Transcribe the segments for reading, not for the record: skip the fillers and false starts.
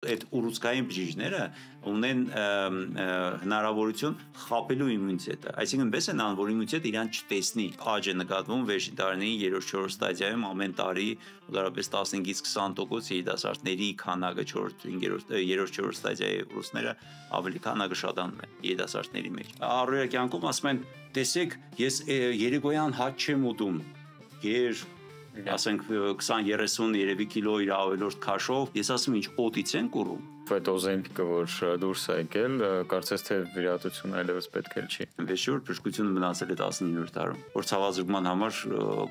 Այդ ուռուցքային բջիջները ունեն հնարավորություն խաբելու իմունիտետը, այսինքն պես են անում, որ իմունիտետը իրան չտեսնի, աճ է նկատվում վերջին տարիներին 3-4 ստադիայում ամեն տարի մոտավորապես 15-ից 20% երիտասարդների քանակը 3-4 ստադիայի ռուսները ավելի քանակը շատանում է երիտասարդների մեջ։ Առօրյա կյանքում ասում են, տեսեք, ես երեկոյան հաց չեմ ուտում, ասենք 20-30 երևի կիլո իր ավելորդ քաշով, ես ասում ինչ օտից են կուրում։ Այդ Օզեմպիկը, որ դուրս է եկել, կարծես թե վիրահատություն այլևս պետք էլ չի։ Վերջերս բժշկությունը մնացել է 19-րդ դարում, որ ցավազրկման համար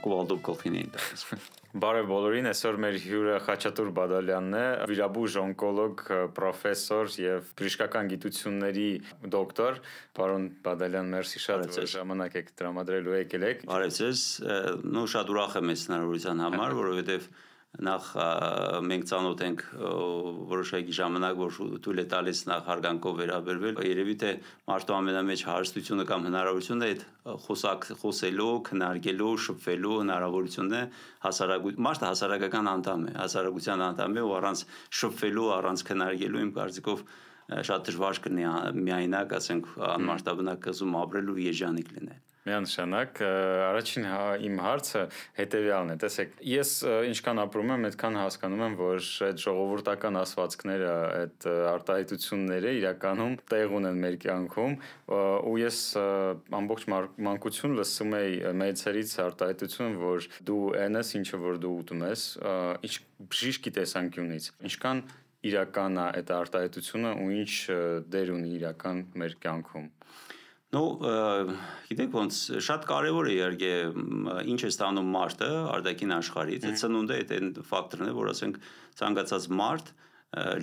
կուվալդով գլխին էին տալիս։ Բարև բոլորին, այսօր մեր հյուրը Խաչատուր Բադալյանն է, վիրաբույժ օնկոլոգ, պրոֆեսոր եւ բժշկական գիտությունների դոկտոր։ Պարոն Բադալյան, մերսի շատ, որ ժամանակ եք տրամադրելու եկել եք։ Բարև ձեզ, շատ ուրախ եմ այս հնարավորության համար, որովհետեւ նախ մենք ծանոթ ենք որոշակի ժամանակ, որ թույլ է տալիս նախ հարգանքով վերաբերվել, երևի թե մարդու ամենամեծ հարստությունը կամ հնարավորությունը այդ խոսելու, քննարկելու, շփվելու հնարավորությունն է, մարդը հասարակական անդամ է, հասարակության անդամ է ու առանց շփվելու, առանց քննարկելու իմ կարծիքով շատ դժվար կլինի միայնակ, ասենք, անմարտաբնակ կղզում ապրել ու երջանիկ լինել։ Միանշանակ, առաջին իմ հարցը հետևյալն է, տեսեք, ես ինչքան ապրում եմ, այդքան հասկանում եմ, որ այդ ժողովրդական ասվածքները, այդ արտահայտությունները իրականում տեղ ունեն մեր կյանքում, ու ես ամբողջ մանկություն լսում էի մեծերից արտահայտություն, որ դու այն ես, ինչը որ դու ուտում ես, ինչ բժիշկի տեսանկյունից, ինչքան իրական է այդ արտահայտությունը ու ինչ դեր ունի իրական մեր կյանքում։ Գիտեք ոնց շատ կարևոր է իհարկե ինչ է ստանում մարդը արտաքին աշխարհից, այդ ծնունդը այդ ֆակտորն է, որ ասենք ցանկացած մարդ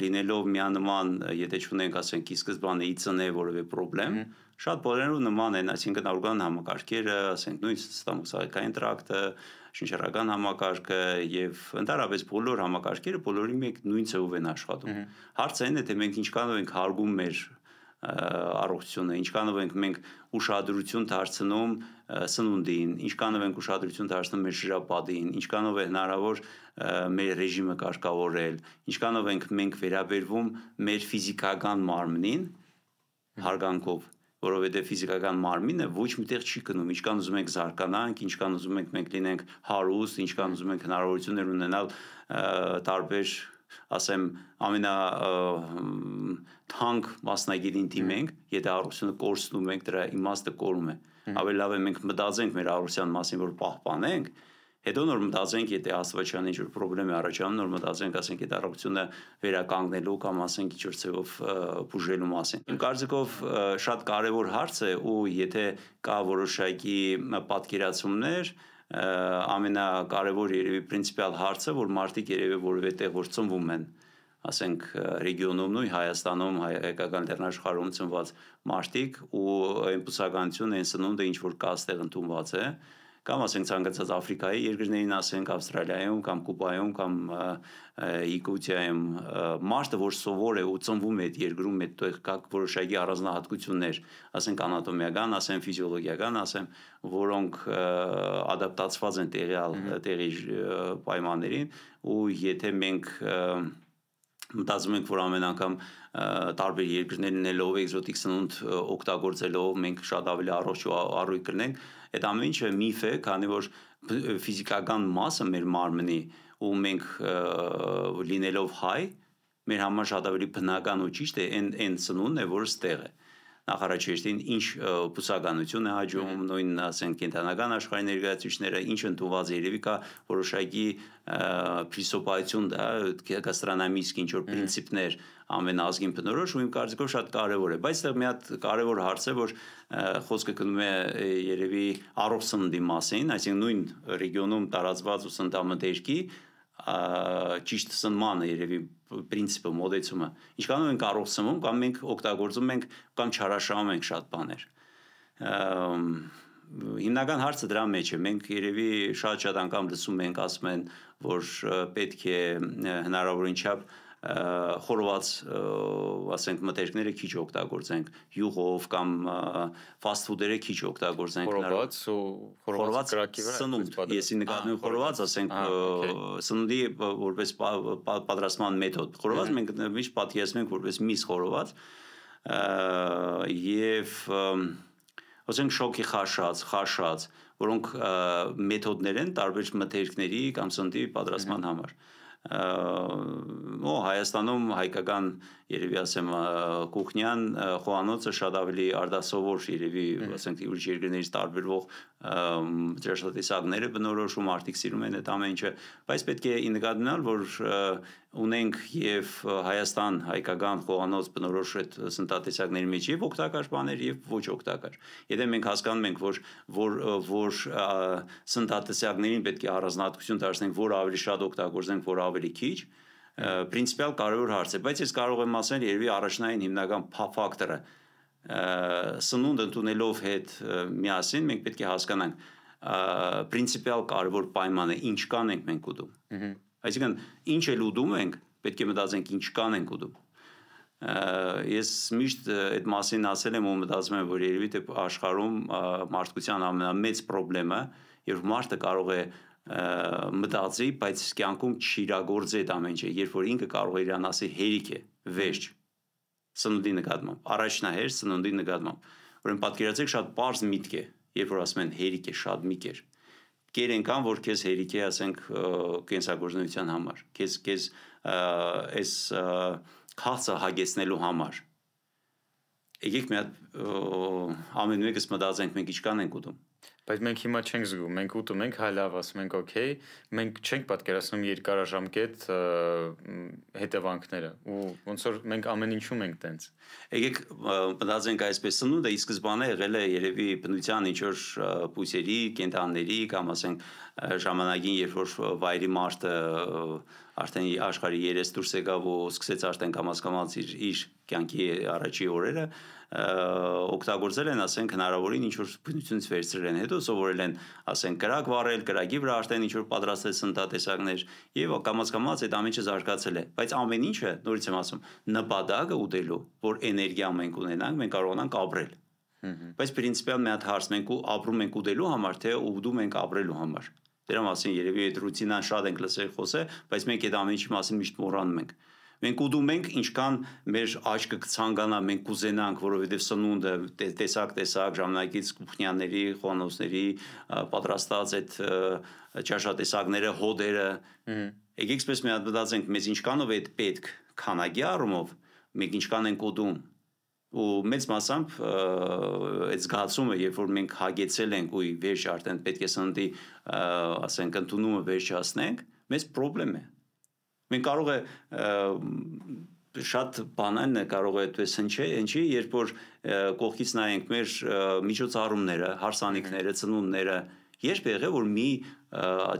լինելով միանման, եթե չունենք ասենք ի սկզբանե ի ծնե որևէ խնդրեմ, շատ բոլորով նման են, այսինքն օրգան համակարգերը, ասենք նույն ստամոքսային տրակտը, շնչառական համակարգը եւ ընդհանրապես բոլոր համակարգերը բոլորի մեկ նույն ձևով են աշխատում։ Հարցը այն է, թե մենք ինչքանով ենք հարգում մեր առողջությունը, ինչքանով ենք մենք ուշադրություն դարձնում սնունդին, ինչքանով ենք ուշադրություն դարձնում մեր շիրապատին, ինչքանով է հնարավոր մեր ռեժիմը կարգավորել, ինչքանով ենք մենք վերաբերվում մեր ֆիզիկական մարմնին հարգանքով, որովհետև ֆիզիկական մարմինը ոչ միտեղ չի գնում, ինչքան ուզում ենք զարգանանք, ինչքան ուզում ենք մենք լինենք հարուստ, ինչքան ուզում ենք հնարավորություններ ունենալ տարբեր ասեմ ամենաթանկ մասնագետին դիմենք, եթե առողջությունը կորցնում ենք, դրա իմաստը կորում է։ Ավելի լավ է մենք մտածենք մեր առողջության մասին, որ պահպանենք, հետո նոր մտածենք, եթե աստվածչյան ինչ-որ խնդրեմ է առաջանում, նոր մտածենք, ասենք, այդ առողջությունը վերականգնելու կամ ասենք ինչ-որ ձևով բուժելու մասին։ Իմ կարծիքով շատ կարևոր հարց է ու եթե կա որոշակի պատկերացումներ, ամենակարևոր երևի պրինցիպիալ հարցը, որ մարդիկ երևի որևէ տեղ որ ծնվում են, ասենք ռեգիոնում նույն Հայաստանում, հայկական լեռնաշխարհում ծնված մարդիկ ու այն բուսականությունը, այն սնունդը ինչ որ կա այստեղ ընդունված է, կամ ասենք ցանկացած Աֆրիկայի երկրներին, ասենք Ավստրալիայում կամ Կուբայում կամ Յակուտիայում մարդը որ սովոր է ու ծնվում է այդ երկրում, այդտեղ կա որոշակի առանձնահատկություններ, ասենք անատոմիական, ասենք ֆիզիոլոգիական, ասեմ, որոնք ադապտացված են տեղի պայմաններին ու եթե մենք մտածում ենք, որ ամեն անգամ տարբեր երկրներ լինելով էկզոտիկ սնունդ օգտագործելով մենք շատ ավելի առողջ ու առույգ կլինենք, այդ ամեն ինչը միֆ է, քանի որ ֆիզիկական մասը մեր մարմնի ու մենք լինելով հայ, մեր համար շատ ավելի բնական ու ճիշտ է այն սնունդն է, որը ստեղ է։ Նախարարչերտին ինչ բուսականություն է հաջողում, նույն ասենք կենթանական աշխարհի ներկայացուցիչները, ինչ ընդունված երևի կա որոշակի փիլիսոփայություն, գաստրոնոմիկ ինչ որ պրինցիպներ ամեն ազգին բնորոշ ու իմ կարծիքով շատ կարևոր է, բայց այստեղ մի հատ կարևոր հարց է, որ խոսքը գնում է երևի առողջ սննդի մասին, այսինքն նույն ռեգիոնում տարածված ու սննդամթերքի ճիշտ սնմանը երևի պրինցիպը մոդեցումը ինչքանով ենք առողջ սնվում կամ մենք օգտագործում ենք կամ չարաշահում ենք շատ բաներ հիմնական հարցը դրա մեջ է մենք երևի շատ անգամ լսում ենք ասում են որ պետք է հնարավորին չափ խորոված ասենք մթերքները քիչ օգտագործենք, յուղով կամ fast food-երը քիչ օգտագործենք, խորոված կրակի վրա սնունդ, եսի նկատում խորոված, ասենք սնունդի որպես պատրաստման մեթոդ, խորոված մենք միշտ պատկերացնում ենք որպես միս խորոված եւ ասենք շոկի խաշած, որոնք մեթոդներ են տարբեր մթերքների կամ սննդի պատրաստման համար Հայաստանում հայկական երևի ասեմ կուխնյան խոհանոցը շատ ավելի արդասովոր երևի ասենք ուրիշ երկրներից տարբերվող ջրաշատեսակները բնորոշում արդիկ սիրում են այդ ամեն ինչը բայց պետք է նկատի ունենալ որ ունենք եւ Հայաստան հայկական խոհանոց բնորոշ այդ սննդատեսակների մեջ եւ օգտակար բաներ եւ ոչ օգտակար եթե մենք հասկանում ենք որ սննդատեսակներին պետք է առանձնահատկություն դարձնենք որ ավելի շատ օգտագործենք որ ավելի քիչ պրինցիպիալ կարևոր հարց է, բայց ես կարող եմ ասել երևի առաջնային հիմնական ֆակտորը սնունդ ընդունելով հետ միասին մենք պետք է հասկանանք պրինցիպիալ կարևոր պայմանը ինչ կան ենք մենք ուտում այսինքն ինչ էլ ուտում ենք պետք է մտածենք ինչ կան ենք ուտում ես միշտ այդ մասին ասել եմ ու մտածում եմ որ երևի թե աշխարհում մարդկության ամենամեծ խնդրեմը երբ մարդը կարող է մտածի, բայց կյանքում չիրագործի այդ ամեն ինչը, երբ որ ինքը կարող է իրան ասի հերիք է, վերջ, սննդի նկատմամբ, առաջնահերթ սննդի նկատմամբ, ուրեմն պատկերացրեք շատ պարզ միտք է, երբ որ ասում են հերիք է, շատ միտք է, կերեն կան, որ քեզ հերիք է, ասենք կենսագործունեության համար, քեզ այս քաղցը հագեցնելու համար, եկեք մի հատ ամեն մեկս մտածենք մենք ինչքան ենք ուտում Բայց մենք հիմա չենք զգում, մենք ուտում ենք, հայ լավ ասում ենք, օքեյ, մենք չենք պատկերացնում երկարաժամկետ հետևանքները ու ոնց որ մենք ամեն ինչում ենք տենց։ Եկեք մտածենք այսպես սնունդը ի սկզբանե եղել է երևի բնության ինչ որ բույսերի, կենդանիների կամ ասենք ժամանակին երբ որ վայրի մարդը արդեն աշխարհի երես դուրս եկավ ու սկսեց արդեն կամաց իր կյանքի առաջի օրերը օգտագործել են ասենք հնարավորին ինչ որ բնությունից վերցրել են հետո սովորել են ասենք կրակ վառել կրակի վրա արդեն ինչ որ պատրաստել սննդատեսակներ եւ կամաց այդ ամեն ինչը զարգացել է բայց ամեն ինչը նորից եմ ասում նպատակը ուտելու որ էներգիա մենք ունենանք մենք կարողանանք ապրել բայց պրինցիպիալ մի հատ հարց մենք ապրում ենք ուտելու համար թե ուտում ենք ապրելու համար դրա մասին երևի այդ ռուտինան շատ ենք լսել խոսել բայց մենք այդ ամեն ինչի մասին միշտ մոռանում ենք Մենք ուտում ենք, ինչքան մեր աչքը կցանկանա, մենք կուզենանք, որովհետև սնունդը տեսակ ժամանակից կուխնյանների, խոհանոցների պատրաստած այդ ճաշատեսակները, հոդերը։ Եկեք այսպես մի հատ մտածենք, մեզ ինչքանով է պետք քանակի առումով, մենք ինչքան ենք ուտում։ Ու մեծ մասամբ այդ զգացումը, երբ որ մենք հագեցել ենք ու վերջ արդեն պետք է սննդի, ասենք, ընդունումը վերջացնենք, մեծ խնդրեմ է։ Մենք կարող է շատ բանալն է կարող է այդպես հնչի, երբ որ կողքից նայենք մեր միջոցառումները, հարսանիքները, ծնունդները, երբ եղել որ մի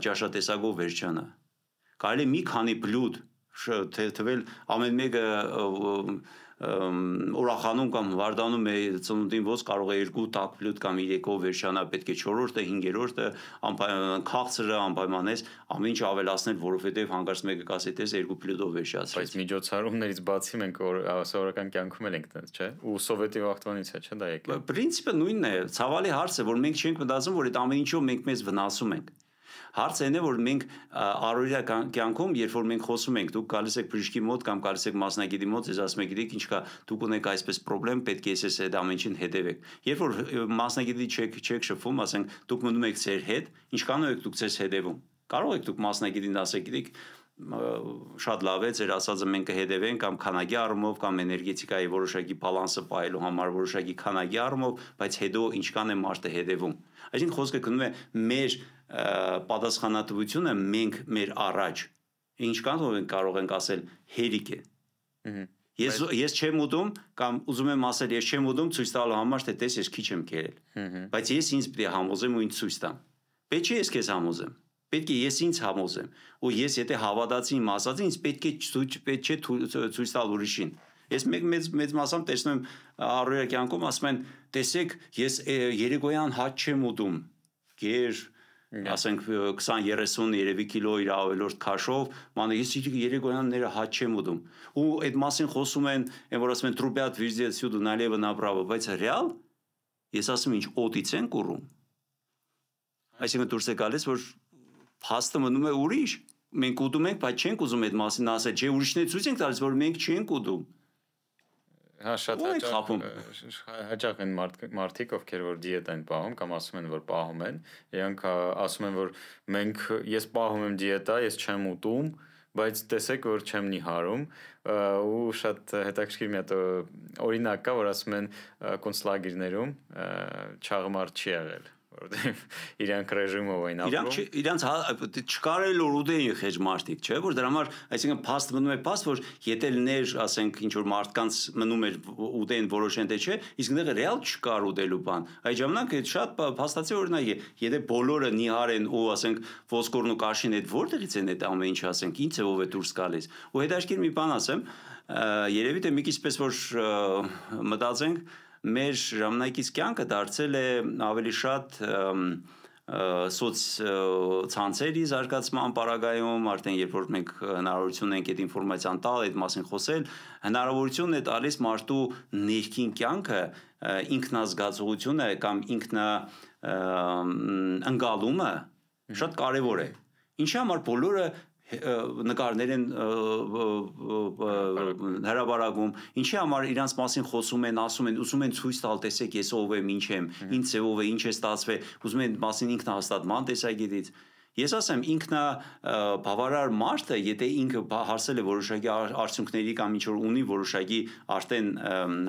ճաշատեսակով վերջանա։ Կարելի է մի քանի բլուդ թվել ամեն մեկը ուրախանում կամ վարդանում է ծնունդին ոնց կարող է 2 տաք բլուդ կամ 3-ով վերջանա, պետք է 4-րդը, 5-րդը անպայման քաղցրը անպայմանես ամեն ինչ ավելացնել, որովհետև հանկարծ մեկը կասի տես 2 բլուդով վերջացրեց։ Բայց միջոցառումներից բացի մենք սովորական կյանքում էլ ենք տենց, չէ՞։ Ու սովետի վաղտվանից է, չէ՞ դա եկել։ Պրինցիպը նույնն է, ցավալի հարց է, որ մենք չենք մտածում, որ այդ ամեն ինչով մենք մեզ վնասում ենք։ Հարցը այն է, որ մենք առօրյա կյանքում, երբ որ մենք խոսում ենք, դուք գալիս եք բժշկի մոտ կամ գալիս եք մասնագետի մոտ, ես ասում եք, գիտեք ինչ կա, դուք ունեք այսպես խնդրեմ, պետք է ես այդ ամենին հետևեք։ Երբ որ մասնագետի չեք շփվում, ասենք, դուք մնում եք ձեր հետ, ինչքանով եք դուք ձեզ հետևում։ Կարող եք դուք մասնագետին ասեք, գիտեք, շատ լավ է ձեր ասածը մենք կհետևենք կամ քանակի առումով կամ էներգետիկայի որոշակի բալանսը պահելու համար որոշակի քանակի առումով, բայց հետո ինչքան է մարդը հետևում։ Այսինքն խոսքը գնում է մեր պատասխանատվությունը մենք մեր առաջ ինչքանով ենք կարող ենք ասել հերիք է։ Ես չեմ ուտում կամ ուզում եմ ասել ես չեմ ուտում ցույց տալու համար թե տես ես քիչ եմ կերել։ Բայց ես ինձ պետք է համոզեմ ու ինձ ցույց տամ։ Պետք է ես քեզ համոզեմ։ Պետք է ես ինձ համոզեմ ու ես եթե հավատացի իմ ասածին ինձ պետք չէ ցույց տալ ուրիշին ես մեծ մասամբ տեսնում եմ առօրյա կյանքում ասում են տեսեք ես երեկոյան հաց չեմ ուտում գեր ասենք 20-30 երևի կիլո իր ավելորդ քաշով, մանա ես երեկոյանները հաց չեմ ուտում։ Ու այդ մասին խոսում են, որ ասում են трубят везде всюду налево направо, բայց ռեալ ես ասում ինչ օտից են կուրում։ Այսինքն դուրս է գալիս, որ փաստը մնում է ուրիշ։ Մենք ուտում ենք, բայց չենք ուզում այդ մասին ասել, չէ, ուրիշներ ցույց ենք տալիս, որ մենք չենք ուտում։ Հա շատ հաճախ են մարդիկ, ովքեր որ դիետ են պահում կամ ասում են որ պահում են, իրանք ասում են որ ես պահում եմ դիետա, ես չեմ ուտում, բայց տեսեք որ չեմ նիհարում ու շատ հետաքրքիր մի հատ օրինակ կա, որ ասում են կոնցլագերներում չաղմարտ չի եղել, որովհետև իրանք ռեժիմով են ապրում։ Իրանք չկարել որ ուտեին խեժ մարդիկ, չէ՞, որ դրա համար, այսինքն փաստ մնում է փաստ, որ եթե լներ, ասենք, ինչ որ մարդկանց մնում էր ուտեին որոշեն թե չէ, իսկ դեռ ռեալ չկար ուտելու բան։ Այդ ժամանակ այդ շատ փաստացի օրինակ է, եթե բոլորը նիհար են ու ասենք ոսկորն ու կաշին այդ որտեղից են այդ ամեն ինչը, ասենք, ինչ ձևով է դուրս գալիս։ Ու հետաքրքիր մի բան ասեմ, երևի թե մի քիչ պես որ մտածենք մեր ժամանակից կյանքը դարձել է ավելի շատ սոցցանցերի զարգացման պարագայում, արդեն երբ որ մենք հնարավորություն ունենք այդ ինֆորմացիան տալ, այդ մասին խոսել, հնարավորություն է տալիս մարդու ներքին կյանքը, ինքնազգացողությունը կամ ընկալումը շատ կարևոր է։ Ինչի համար բոլորը նկարներ են հրապարակում, ինչի համար իրանց մասին խոսում են, ասում են, ուզում են ցույց տալ, տեսեք ես ով եմ, ինչ եմ, ինչ ձևով է, ինչ է ստացվել, ուզում են մասին ինքնահաստատման տեսակետից։ Ես ասեմ, ինքնաբավարար մարդը, եթե ինքը հասել է որոշակի արդյունքների կամ ինչ որ ունի որոշակի արդեն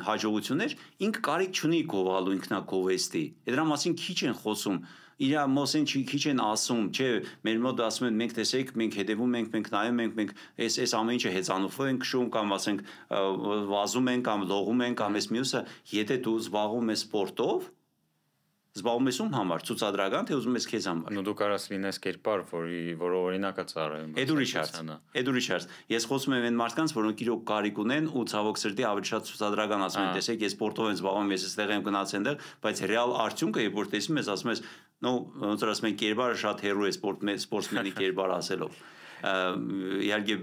հաջողություններ, ինքը կարիք չունի գովալու ինքնակովեստի։ Դրա մասին քիչ են խոսում։ Իրա մոսեն քիչ են ասում, չէ, մեր մոտ ասում են մենք տեսեք, մենք հետևում ենք, մենք նայում ենք, մենք այս ամեն ինչը հեծանուֆով ենք քշում կամ ասենք վազում ենք կամ լողում ենք կամ այս մյուսը, եթե դու զբաղվում ես սպորտով, զբաղվում ես ում համար, ցուցադրական թե ուզում ես քեզ համար։ Դու կարաս լինես կերպար, որ օրինակա ծառայում։ Այդ ուրիշ հարց։ Ես խոսում եմ այն մարդկանց, որոնք իրոք կարիք ունեն ու ցավոք սրտի ավելի շատ ցուցադրական ասում են, տեսեք, ես սպորտով եմ զբաղվում, ես այստեղ եմ գնացել այնտեղ, բայց ռեալ արդյունքը, երբ որ տեսնում ես, ասում ես, ոնց որ ասում են, կերպարը շատ հերոյ է սպորտսմենի կերպար ասելով։ Իհարկե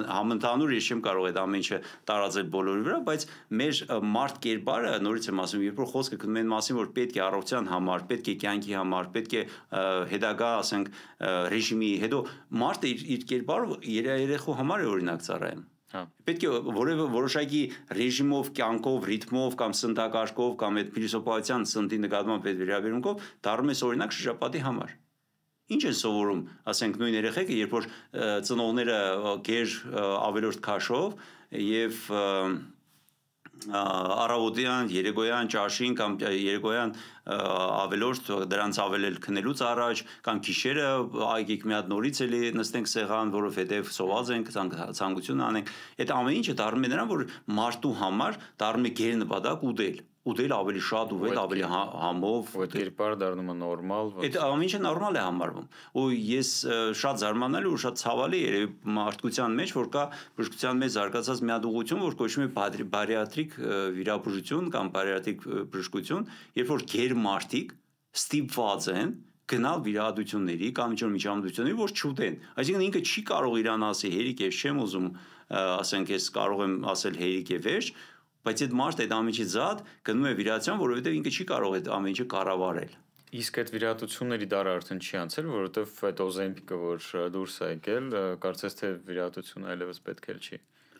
համընդհանուր ես չեմ կարող այդ ամեն ինչը տարածել բոլորի վրա, բայց մեր մարդ կերպարը, նորից եմ ասում, երբ որ խոսքը գնում է մասին, որ պետք է առողջության համար, պետք է կյանքի համար, պետք է հետագա, ասենք, ռեժիմի, հետո մարդը իր կերպարով երեխու համար է օրինակ ծառայում։ Պետք է որոշակի ռեժիմով, կյանքով, ռիթմով կամ սննդակարգով կամ այդ փիլիսոփայության սննդի նկատմամբ այդ վերաբերմունքով դառնում ես օրինակ շրջապատի համար։ Ինչ են սովորում, ասենք նույն երեխեքը, երբ որ ծնողները գեր ավելորդ քաշով եւ առավոտյան, երեկոյան ճաշին կամ երեկոյան ավելորդ դրանց ավելել քնելուց առաջ կամ գիշերը այգիք մի հատ նորից էլի նստենք սեղան, որովհետև սոված ենք, ցանկություն անենք, այդ ամեն ինչը դառնում է նրան, որ մարդու համար դառնում է գեր նպատակ ուտել ավելի շատ ուտել, ավելի համով, այդ կերպարը դառնում է նորմալ։ Այդ ամեն ինչը նորմալ է համարվում։ Ու ես շատ զարմանալի ու շատ ցավալի երևի մարդկության մեջ, որ կա բժշկության մեջ զարգացած մի հատ ուղղություն, որ կոչվում է բարիատրիկ վիրաբուժություն կամ բարիատրիկ բժշկություն, երբ որ գեր մարդիկ ստիպված են գնալ վիրահատությունների կամ ինչ-որ միջամտությունների, որ չուտեն։ Այսինքն ինքը չի կարող իրան ասի հերիք ես չեմ ուզում, ասենք ես կարող եմ ասել հերիք է վերջ, բայց այդ մարդը այդ ամեն ինչի զատ գնում է վիրահատության, որովհետև ինքը չի կարող այդ ամեն ինչը կառավարել։ Իսկ այդ վիրահատությունների դարը արդեն չի անցել, որովհետև այդ Օզեմպիկը, որ դուրս է եկել, կարծես թե վիրահատությունը այլևս պետք էլ չի։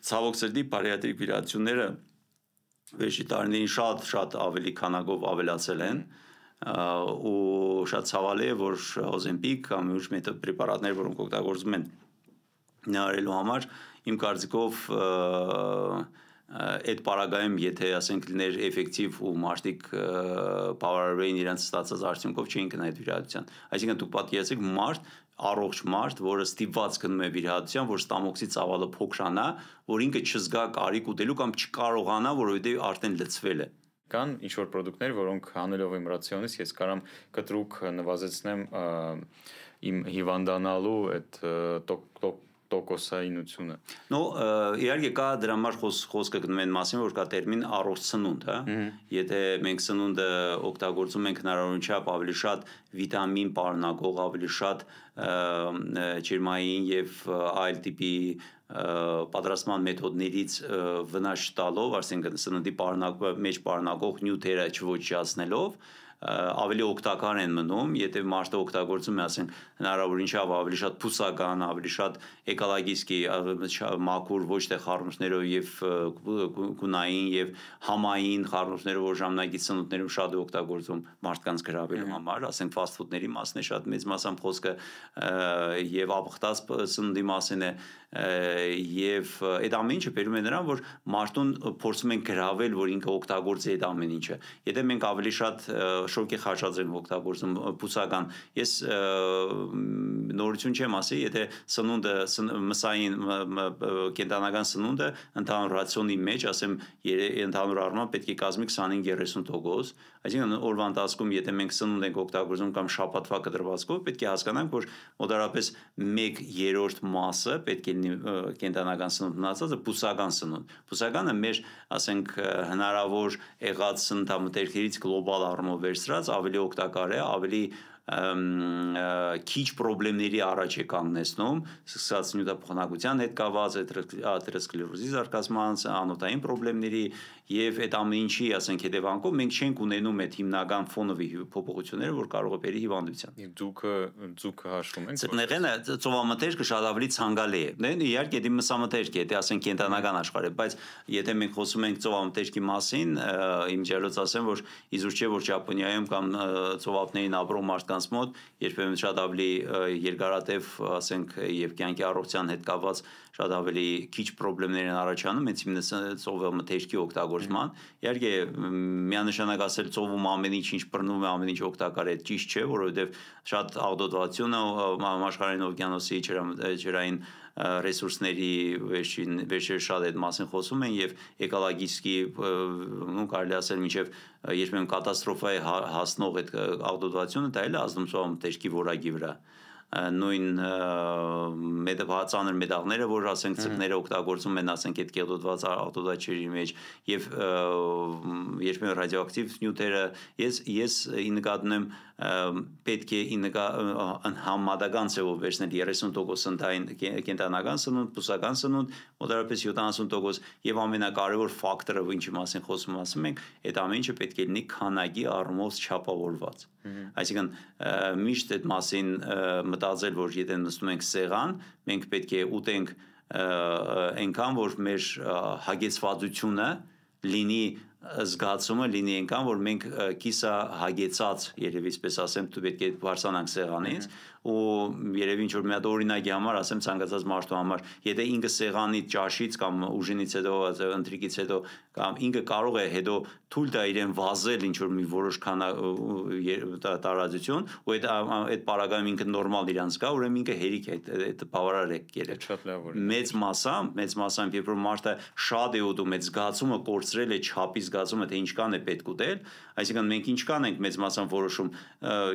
Ցավոք սրտի բարիատրիկ վիրահատությունները վերջի տարիներին շատ ավելի քանակով ավելացել են ու շատ ցավալի է, որ Օզեմպիկ կամ ուրիշ մեթոդ պրեպարատներ, որոնք օգտագործում են նարելու համար, իմ կարծիքով այդ պարագայում, եթե ասենք լիներ էֆեկտիվ ու մարդիկ բավարարվեին իրենց ստացած արդյունքով չէին գնա այդ վիրահատության։ Այսինքն դուք պատկերացրեք առողջ մարդ, որը ստիպված գնում է վիրահատության, որ ստամոքսի ծավալը փոքրանա, որ ինքը չզգա կարիք ուտելու կամ չկարողանա, որովհետև արդեն լցվել է։ Կան ինչ-որ պրոդուկտներ, որոնք հանելով իմ ռացիոնից ես կարամ կտրուկ նվազեցնեմ իմ հիվանդանալու այդ տոկոսայինությունը։ Ну, իհարկե կա դրա համար խոսքը գնում են մասին, որ կա տերմին առողջ սնունդ, հա։ Եթե մենք սնունդը օգտագործում ենք հնարավորինչափ ավելի շատ վիտամին պարունակող, ավելի շատ ջերմային եւ այլ տիպի պատրաստման մեթոդներից վնաս տալով, այսինքն սննդի մեջ պարունակող նյութերը չոչնչացնելով, ավելի օգտակար են մնում, եթե մարդը օգտագործում է, ասենք, հնարավորինչափ ավելի շատ փուսական, ավելի շատ էկոլոգիստի մաքուր ոչ թե խառնուրդներով եւ գունային եւ համային խառնուրդներով, որ ժամանակից սնունդներում շատ է օգտագործում մարդկանց գրավելու համար, ասենք ֆաստ ֆուդների մասն է շատ մեծ մասամբ խոսքը եւ ապխտած սննդի մասին է եւ այդ ամեն ինչը բերում է նրան, որ մարդուն փորձում են գրավել, որ ինքը օգտագործի այդ ամեն ինչը։ Եթե մենք ավելի շատ շոկի խաչածրենք օգտագործում բուսական, ես նորություն չեմ ասի, եթե սնունդը մսային կենտանական սնունդը ընդհանուր ռացիոնի մեջ, ասեմ, ընդհանուր առմամբ պետք է կազմի 25-30%, այսինքն օրվա ընթացքում եթե մենք սնունդ ենք օգտագործում կամ շաբաթվա կտրվածքով, պետք է հասկանանք, որ մոտավորապես 1/3 մասը պետք է լինի կենտանական սնունդ, մնացածը բուսական սնունդ։ Բուսականը մեր, ասենք, հնարավոր եղած սննդամթերքներից գլոբալ առումով վերցրած ավելի օգտակար է, ավելի քիչ խնդիրների առաջ է կանգնեցնում, սկսած նյութափոխանակության հետ կապված աթերոսկլերոզի զարգացման, անոթային խնդիրների եւ այդ ամեն ինչի, ասենք, հետևանքով մենք չենք ունենում այդ հիմնական ֆոնովի փոփոխությունները, որ կարող է բերի հիվանդության։ Ձուկը հաշվում ենք։ Ծնեղենը ծովամթերքը շատ ավելի ցանկալի է։ Իհարկե, դա մսամթերք է, դա ասենք կենտանական աշխարհ է, բայց եթե մենք խոսում ենք ծովամթերքի մասին, իմ ջերոց ասեմ, որ իզուր չէ, որ Ճապոնիայում կամ ծովափներին ապրող մարդկանց մոտ երբեմն շատ ավելի երկարատև, ասենք, եւ կյանքի առողջության հետ կապված շատ ավելի քիչ խնդիրներ են առաջանում, հենց ծովամթերքի օգտագործման։ Իհարկե, միանշանակ ասել ծովում ամեն ինչ բռնում է, ամեն ինչ օգտակար է, ճիշտ չէ, որովհետեւ շատ աղտոտվածությունը համաշխարհային օվկիանոսի ջրային ռեսուրսների վերջերս շատ այդ մասին խոսում են եւ էկոլոգիստի կարելի ասել մինչեւ երբեմն կատաստրոֆայի հասնող այդ աղտոտվածությունը դա էլ է ազդում ծովամթերքի որակի վրա։ Նույն ծանր մետաղները, որ ասենք ցկները օգտագործում են, ասենք, այդ կեղտոտված աղտոտաչերի մեջ եւ երբեմն ռադիոակտիվ նյութերը, ես ի նկատի ունեմ պետք է համեմատական ձևով վերցնել 30% սննդային կենտանական սնունդ, բուսական սնունդ, մոտավորապես 70% եւ ամենակարևոր ֆակտորը, ինչի մասին խոսում ենք, այդ ամեն ինչը պետք է լինի քանակի առումով չափավորված։ Այսինքն միշտ այդ մասին մտածել, որ եթե նստում ենք սեղան, մենք պետք է ուտենք այնքան, որ մեր հագեցվածությունը լինի զգացումը լինի այնքան, որ մենք կիսա հագեցած, երևի այսպես ասեմ, դու պետք է բարձրանանք սեղանից ու երևի ինչ-որ մի հատ օրինակի համար ասեմ ցանկացած մարդու համար, եթե ինքը սեղանի ճաշից կամ ուժինից հետո, ընթրիկից հետո կամ ինքը կարող է հետո թույլ տա իրեն վազել ինչ-որ մի որոշ տարածություն ու այդ պարագայում ինքը նորմալ իրանց կա, ուրեմն ինքը հերիք է, այդ բավարար է ելել։ Մեծ մասամբ, երբ որ մարդը շատ է ուտում, այդ զգացումը կորցրել է չափի զգացումը, թե ինչքան է պետք ուտել, այսինքն մենք ինչքան ենք մեծ մասամբ որոշում,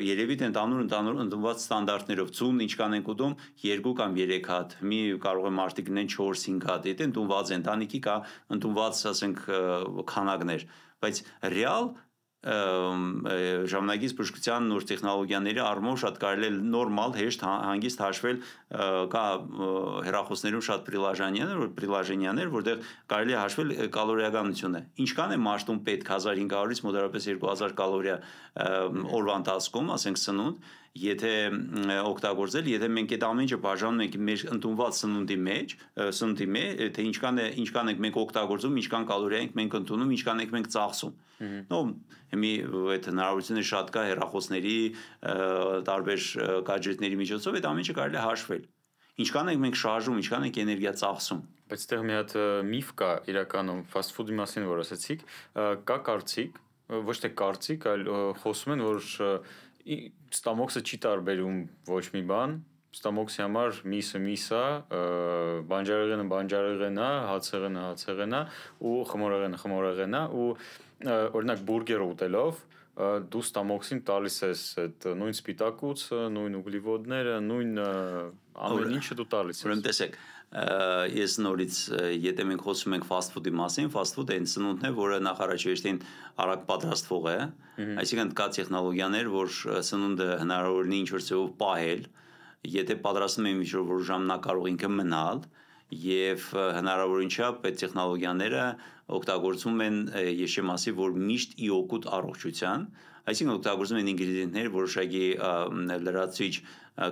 երևի թե ընդհանուր ընդունված ստանդարտներով ցուն ինչքան ենք ուտում 2 կամ 3 հատ, մի կարող է մարդիկ լինեն 4-5 հատ, եթե ընդունված ընտանիքի կա ընդունված, ասենք, քանակներ, բայց ռեալ ժամանակից բժշկության նոր տեխնոլոգիաների առումով շատ կարելի է նորմալ հեշտ հանգիստ հաշվել կա հեռախոսներում շատ պրիլաժենիաներ, որտեղ կարելի է հաշվել կալորիականությունը։ Ինչքան է մարդուն պետք 1500-ից մոտավորապես 2000 կալորիա օրվա ընթացքում, ասենք, սնունդ, եթե օգտագործել, եթե մենք այդ ամեն ինչը բաժանում ենք մեր ընդունված սննդի մեջ, թե ինչքան ենք մենք օգտագործում, ինչքան կալորիա ենք մենք ընդունում, ինչքան ենք մենք ծախսում։ Հիմի այդ հնարավորությունները շատ կա հեռախոսների, տարբեր գadgetների միջոցով այդ ամեն ինչը կարելի է հաշվել։ Ինչքան ենք մենք շարժում, ինչքան ենք էներգիա ծախսում։ Բայց այդտեղ մի հատ միֆ կա իրականում ֆաստ ֆուդի մասին, որ ասացիք, կա կարծիք, ոչ թե կարծիք, այլ խոսում են, որ ստամոքսը չի տարբերում ոչ մի բան, ստամոքսի համար միսը միսա, բանջարեղենը բանջարեղենա, հացեղենը հացեղենա ու խմորեղենը խմորեղենա ու օրինակ բուրգեր ուտելով դու ստամոքսին տալիս ես այդ նույն սպիտակուցը, նույն ուգլիվոդները, նույն ամեն ինչը դու տալիս ես։ Ուրեմն տեսեք, ես նորից եթե մենք խոսում ենք fast food-ի մասին, fast food-ը այն սնունդն է, որը նախ առաջին արագ պատրաստվող է, այսինքն կա տեխնոլոգիաներ, որ սնունդը հնարավոր է ինչ-որ ձևով պահել, եթե պատրաստում եմ ինչ-որ որ ժամ նա կարող ինքը մնալ, եւ հնարավորին չափ այդ տեխնոլոգիաները օգտագործում են ես չեմ ասի, որ միշտ ի օգուտ առողջության, այսինքն օգտագործում են ինգրեդիենտներ, որոշակի լրացուցիչ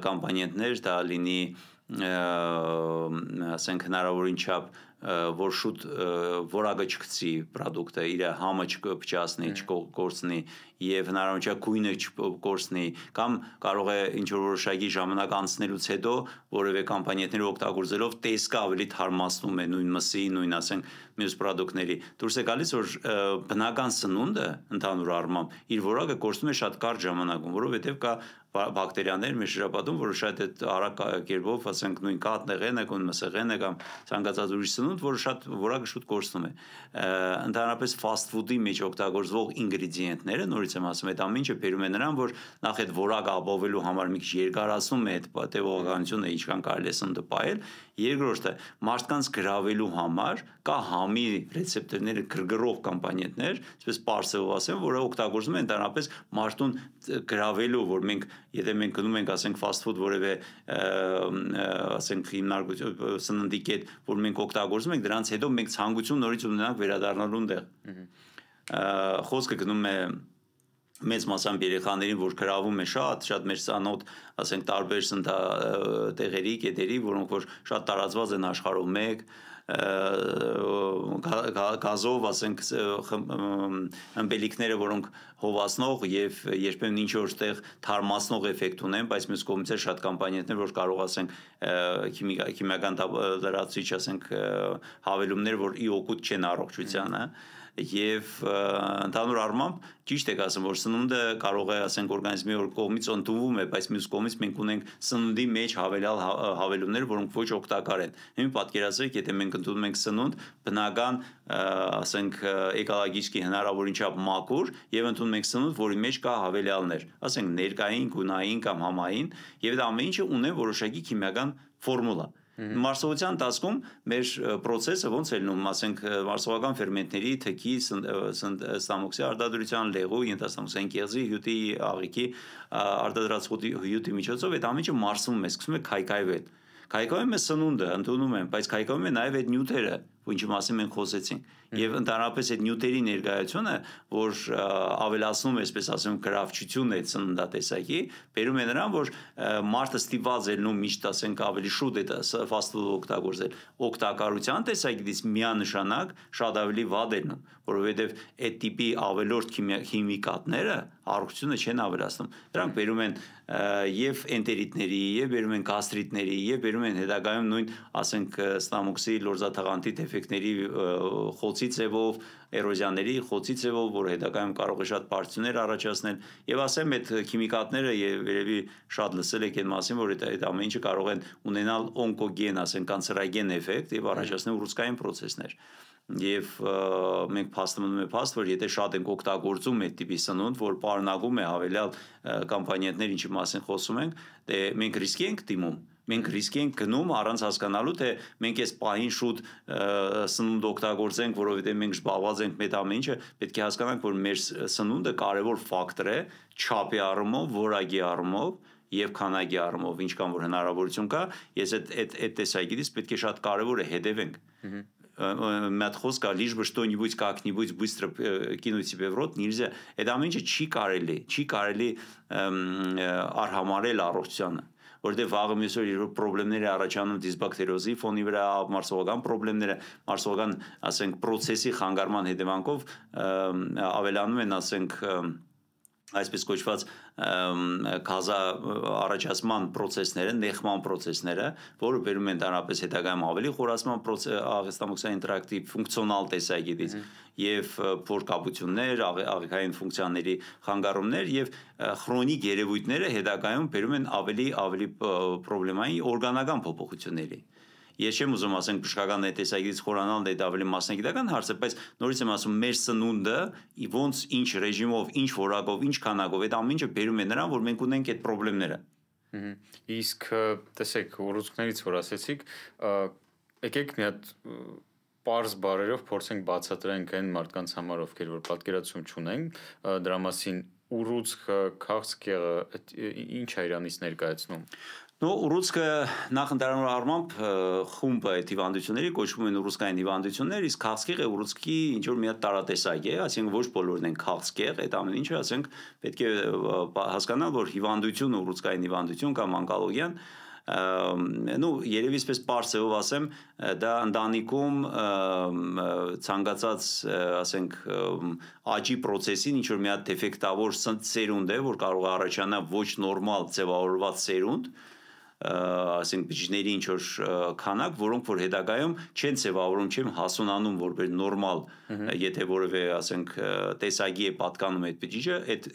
կոմպոնենտներ, դա լինի ասենք հնարավորին չափ որ շուտ որակը չգցի product-ը, իր համը չփչացնի, չկորցնի եւ հնարավորին չափ գույնը չկորցնի, կամ կարող է ինչ որ որոշակի ժամանակ անցնելուց հետո որևէ կոմպոնենտներ օգտագործելով տեսքը ավելի թարմացնում է նույն մսի, նույն ասենք մյուս product-ների։ Դուրս է գալիս որ բնական սնունդը ընդհանուր առմամբ իր որակը կորցնում է շատ կարճ ժամանակում, որովհետեւ կա բակտերիաներ մեր շրջապատում, որը շատ այդ արագ կերպով, ասենք նույն կաթնեղենը, կամ մսեղենը կամ ցանկացած ուրիշ սնունդ, որը շատ որակը շուտ կորցնում է։ Ընդհանրապես fast food-ի մեջ օգտագործվող ինգրեդիենտները, նորից եմ ասում, այդ ամեն ինչը բերում է նրան, որ նախ այդ որակը ապահովելու համար մի քիչ երկարացնում է այդ տևողականությունը, ինչքան կարելի է սնունդը պահել։ Երկրորդը, մարդկանց գրավելու համար կա համի ռեցեպտորները գրգռող կոմպոնենտներ, այսպես պարսելով ասեմ, որը օգտագործում են ընդհանրապես մարդուն գրավելու, որ մենք եթե մենք գնում ենք ասենք fast food որևէ ասենք հիմնարկություն սննդի կետ, որ մենք օգտագործում ենք, դրանից հետո մենք ցանկություն նորից ունենանք վերադառնալու այնտեղ։ Խոսքը գնում է մեծ մասամբ երեխաներին, որ գրավում է շատ մեր ցանոթ, ասենք տարբեր տեղերի, կետերի, որոնք որ շատ տարածված են աշխարհում մեկ գազով, ասենք ըմպելիքները, որոնք հովացնող եւ երբեմն ինչ որ տեղ թարմացնող էֆեկտ ունեն, բայց մյուս կողմից է շատ կոմպոնենտներ, որ կարող ասենք քիմիական լրացուցիչ, ասենք հավելումներ, որ ի օգուտ չեն առողջությանը եւ ընդհանուր առմամբ ճիշտ եք ասում, որ սնունդը կարող է ասենք օրգանիզմի կողմից ընդունվում է, բայց մյուս կողմից մենք ունենք սննդի մեջ հավելյալ հավելումներ, որոնք ոչ օգտակար են։ Հիմա պատկերացրեք, եթե մենք ընդունում ենք սնունդ բնական, ասենք էկոլոգիչքի հնարավորին չափ մաքուր եւ ընդունում ենք սնունդ, որի մեջ կա հավելյալներ, ասենք ներկային, գունային կամ համային, եւ դա ամեն ինչը ունեն որոշակի քիմիական ֆորմուլա։ Մարսողության ընթացքում մեր process-ը ոնց է լինում, ասենք մարսողական ֆերմենտների, թքի, ստամոքսի արտադրության, լեղու, ենթաստամոքսային կեղզի, հյութի, աղիքի արտադրած հյութի միջոցով այդ ամեն ինչը մարսվում է, սկսում է քայքայվել։ Քայքայում է սնունդը, ընդունում են, բայց քայքայում է նաև այդ նյութերը, ինչի մասին մենք խոսեցինք։ Եվ ընդհանրապես այդ նյութերի ներկայությունը, որ ավելացնում է, այսպես ասեմ, գրավչությունը այդ սննդատեսակի, բերում է նրան, որ մարդը ստիպված է լինում միշտ ասենք ավելի շուտ այդ fast food-ը օգտագործել։ Օգտակարության տեսակետից միանշանակ շատ ավելի վատ է լինում, որովհետև այդ տիպի ավելորդ քիմիկատները առողջությունը չեն ավելացնում։ Դրանք բերում են եւ էնտերիտների, եւ բերում են գաստրիտների, եւ բերում են հետագայում նույն, ասենք, ստամոքսի լորձաթաղանթի դեֆեկտների խոցի ձևով, էրոզիաների խոցի ձևով, որը հետագայում կարող է շատ բարձրություններ առաջացնել, եւ ասեմ այդ քիմիկատները եւ երևի շատ լսել եք այդ մասին, որ այդ ամեն ինչը կարող են ունենալ օնկոգեն, ասենք կանցերագեն էֆեկտ եւ առաջացնել ուռուցքային process-ներ։ Եվ մենք փաստում ենք, որ եթե շատ ենք օգտագործում այդ տիպի սնունդ, որ պարունակում է հավելյալ կոմպոնենտներ, ինչի մասին խոսում ենք, դե մենք ռիսկի ենք դիմում։ Մենք ռիսկի ենք գնում առանց հասկանալու, թե մենք այս պահին շուտ սնունդ օգտագործենք, որովհետև մենք զբաղված ենք մեծ ամեն ինչը, պետք է հասկանանք, որ մեր սնունդը կարևոր ֆակտոր է չափի առումով, որակի առումով եւ քանակի առումով, ինչքան որ հնարավորություն կա, ես այդ տեսակետից պետք է շատ կարևոր է հետևենք։ Մят խոսքա лишь бы что-нибудь как-нибудь быстро кинуть себе в рот нельзя. Это ամենը չի կարելի արհամարել առողջությանը, որտեղ վաղը մյուս օր խնդիրներ առաջանում դիսբակտերիոզի ֆոնի վրա, մարսողական խնդիրները, մարսողական, ասենք, process-ի խանգարման հետևանքով ավելանում են, ասենք, այսպես կոչված գազա առաջացման process-ները, նեխման process-ները, որը բերում են ընդհանրապես հետագայում ավելի խորացման աղեստամոքսային տրակտի ֆունկցիոնալ տեսակետից եւ փորկապություններ, աղիքային ֆունկցիաների խանգարումներ եւ քրոնիկ երևույթները հետագայում բերում են ավելի պրոբլեմային օրգանական փոփոխությունների։ Ես չեմ ուզում ասենք բժշկական տեսակետից խորանալ դա ավելի մասնագիտական հարց է, բայց նորից եմ ասում մեր սնունդը ոնց ինչ ռեժիմով, ինչ որակով, ինչ քանակով այդ ամեն ինչը բերում է նրան, որ մենք ունենք այդ խնդիրները։ Իսկ տեսեք ուռուցքներից որ ասեցիք, եկեք մի հատ պարզ բարերով փորձենք բացատրենք այն մարդկանց համար, ովքեր որ պատկերացում չունեն, դրա մասին ուռուցքը, քաղցկեղը ինչ է իրանից ներկայացնում։ Ուռուցքը նախ ընդհանուր առմամբ խումբ է հիվանդությունների, կոչվում են ուռուցքային հիվանդություններ, իսկ քաղցկեղը ուռուցքի ինչ որ մի հատ տարատեսակ է, այսինքն ոչ բոլորն են քաղցկեղ, այդ ամեն ինչը, ասենք, պետք է հասկանալ, որ հիվանդություն, ուռուցքային հիվանդություն կամ օնկոլոգիան երևի այսպես բարձրով ասեմ, դա ընտանիքում ցանկացած, ասենք, աճի process-ին ինչ որ մի հատ դեֆեկտավոր սերունդ է, որ կարող է առաջանալ ոչ նորմալ ձևավորված սերունդ, ասենք բջիջների ինչ որ քանակ, որոնք որ հետագայում չեն ձևավորում, չեն հասունանում որպես նորմալ, եթե որևէ, ասենք, տեսակի է պատկանում այդ բջիջը, այդ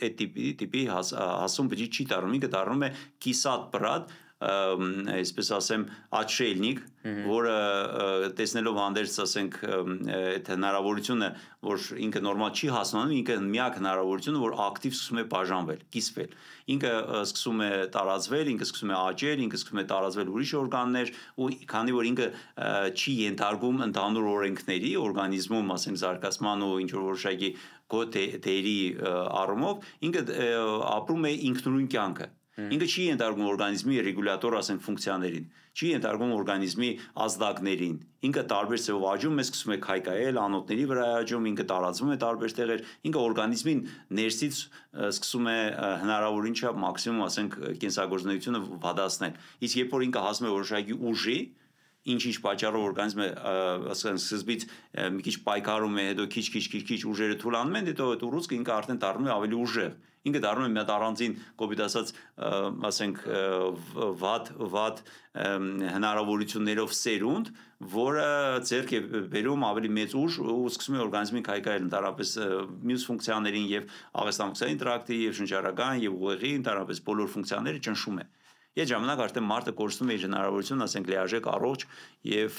տիպի հասուն բջիջ չի դառնում, ինքը դառնում է կիսատ բրատ, այսպես ասեմ, աչելնիկ, որը տեսնելով հանդերձ, ասենք, այդ հնարավորությունը, որ ինքը նորմալ չի հասնանում, ինքը միակ հնարավորությունը, որ ակտիվ սկսում է բաժանվել, կիսվել։ Ինքը սկսում է տարածվել, ինքը սկսում է աճել, ինքը սկսում է տարածվել ուրիշ օրգաններ, ու քանի որ ինքը չի ենթարկվում ընդհանուր օրենքների, օրգանիզմում, ասենք, զարգացման ու ինչ որ որոշակի դերի առումով, ինքը ապրում է ինքնուրույն կյանքը։ Ինքը չի ենթարկվում օրգանիզմի ռեգուլյատոր, ասենք, ֆունկցիաներին, չի ենթարկվում օրգանիզմի ազդակներին, ինքը տարբեր ձևով աճում է, սկսում է քայքայել, անոթների վրա աճում, ինքը տարածվում է տարբեր տեղեր, ինքը օրգանիզմին ներսից սկսում է հնարավորին չափ մաքսիմում, ասենք, կենսագործունեությունը վատացնել։ Իսկ երբ որ ինքը հասնում է որոշակի ուժի, ինչ պատճառով օրգանիզմը, ասենք, սկզբից մի քիչ պայքարում է, հետո քիչ ուժերը թուլանում են, հետո այդ ուռուցքը ինքը արդեն դառնում է ավելի ուժեղ։ Ինքը դառնում է մի հատ առանձին, կոպիտ ասած, ասենք, վատ հնարավորություններով սերունդ, որը ձեռք է բերում ավելի մեծ ուժ ու սկսում է օրգանիզմին քայքայել, ընդհանրապես մյուս ֆունկցիաներին եւ աղեստամքսային տրակտի եւ շնչառական եւ ուղեղի, ընդհանրապես բոլոր ֆունկցիաները ճնշում է։ Այդ ժամանակ արդեն մարդը կորցնում է իր հնարավորությունը, ասենք, լիարժեք առողջ եւ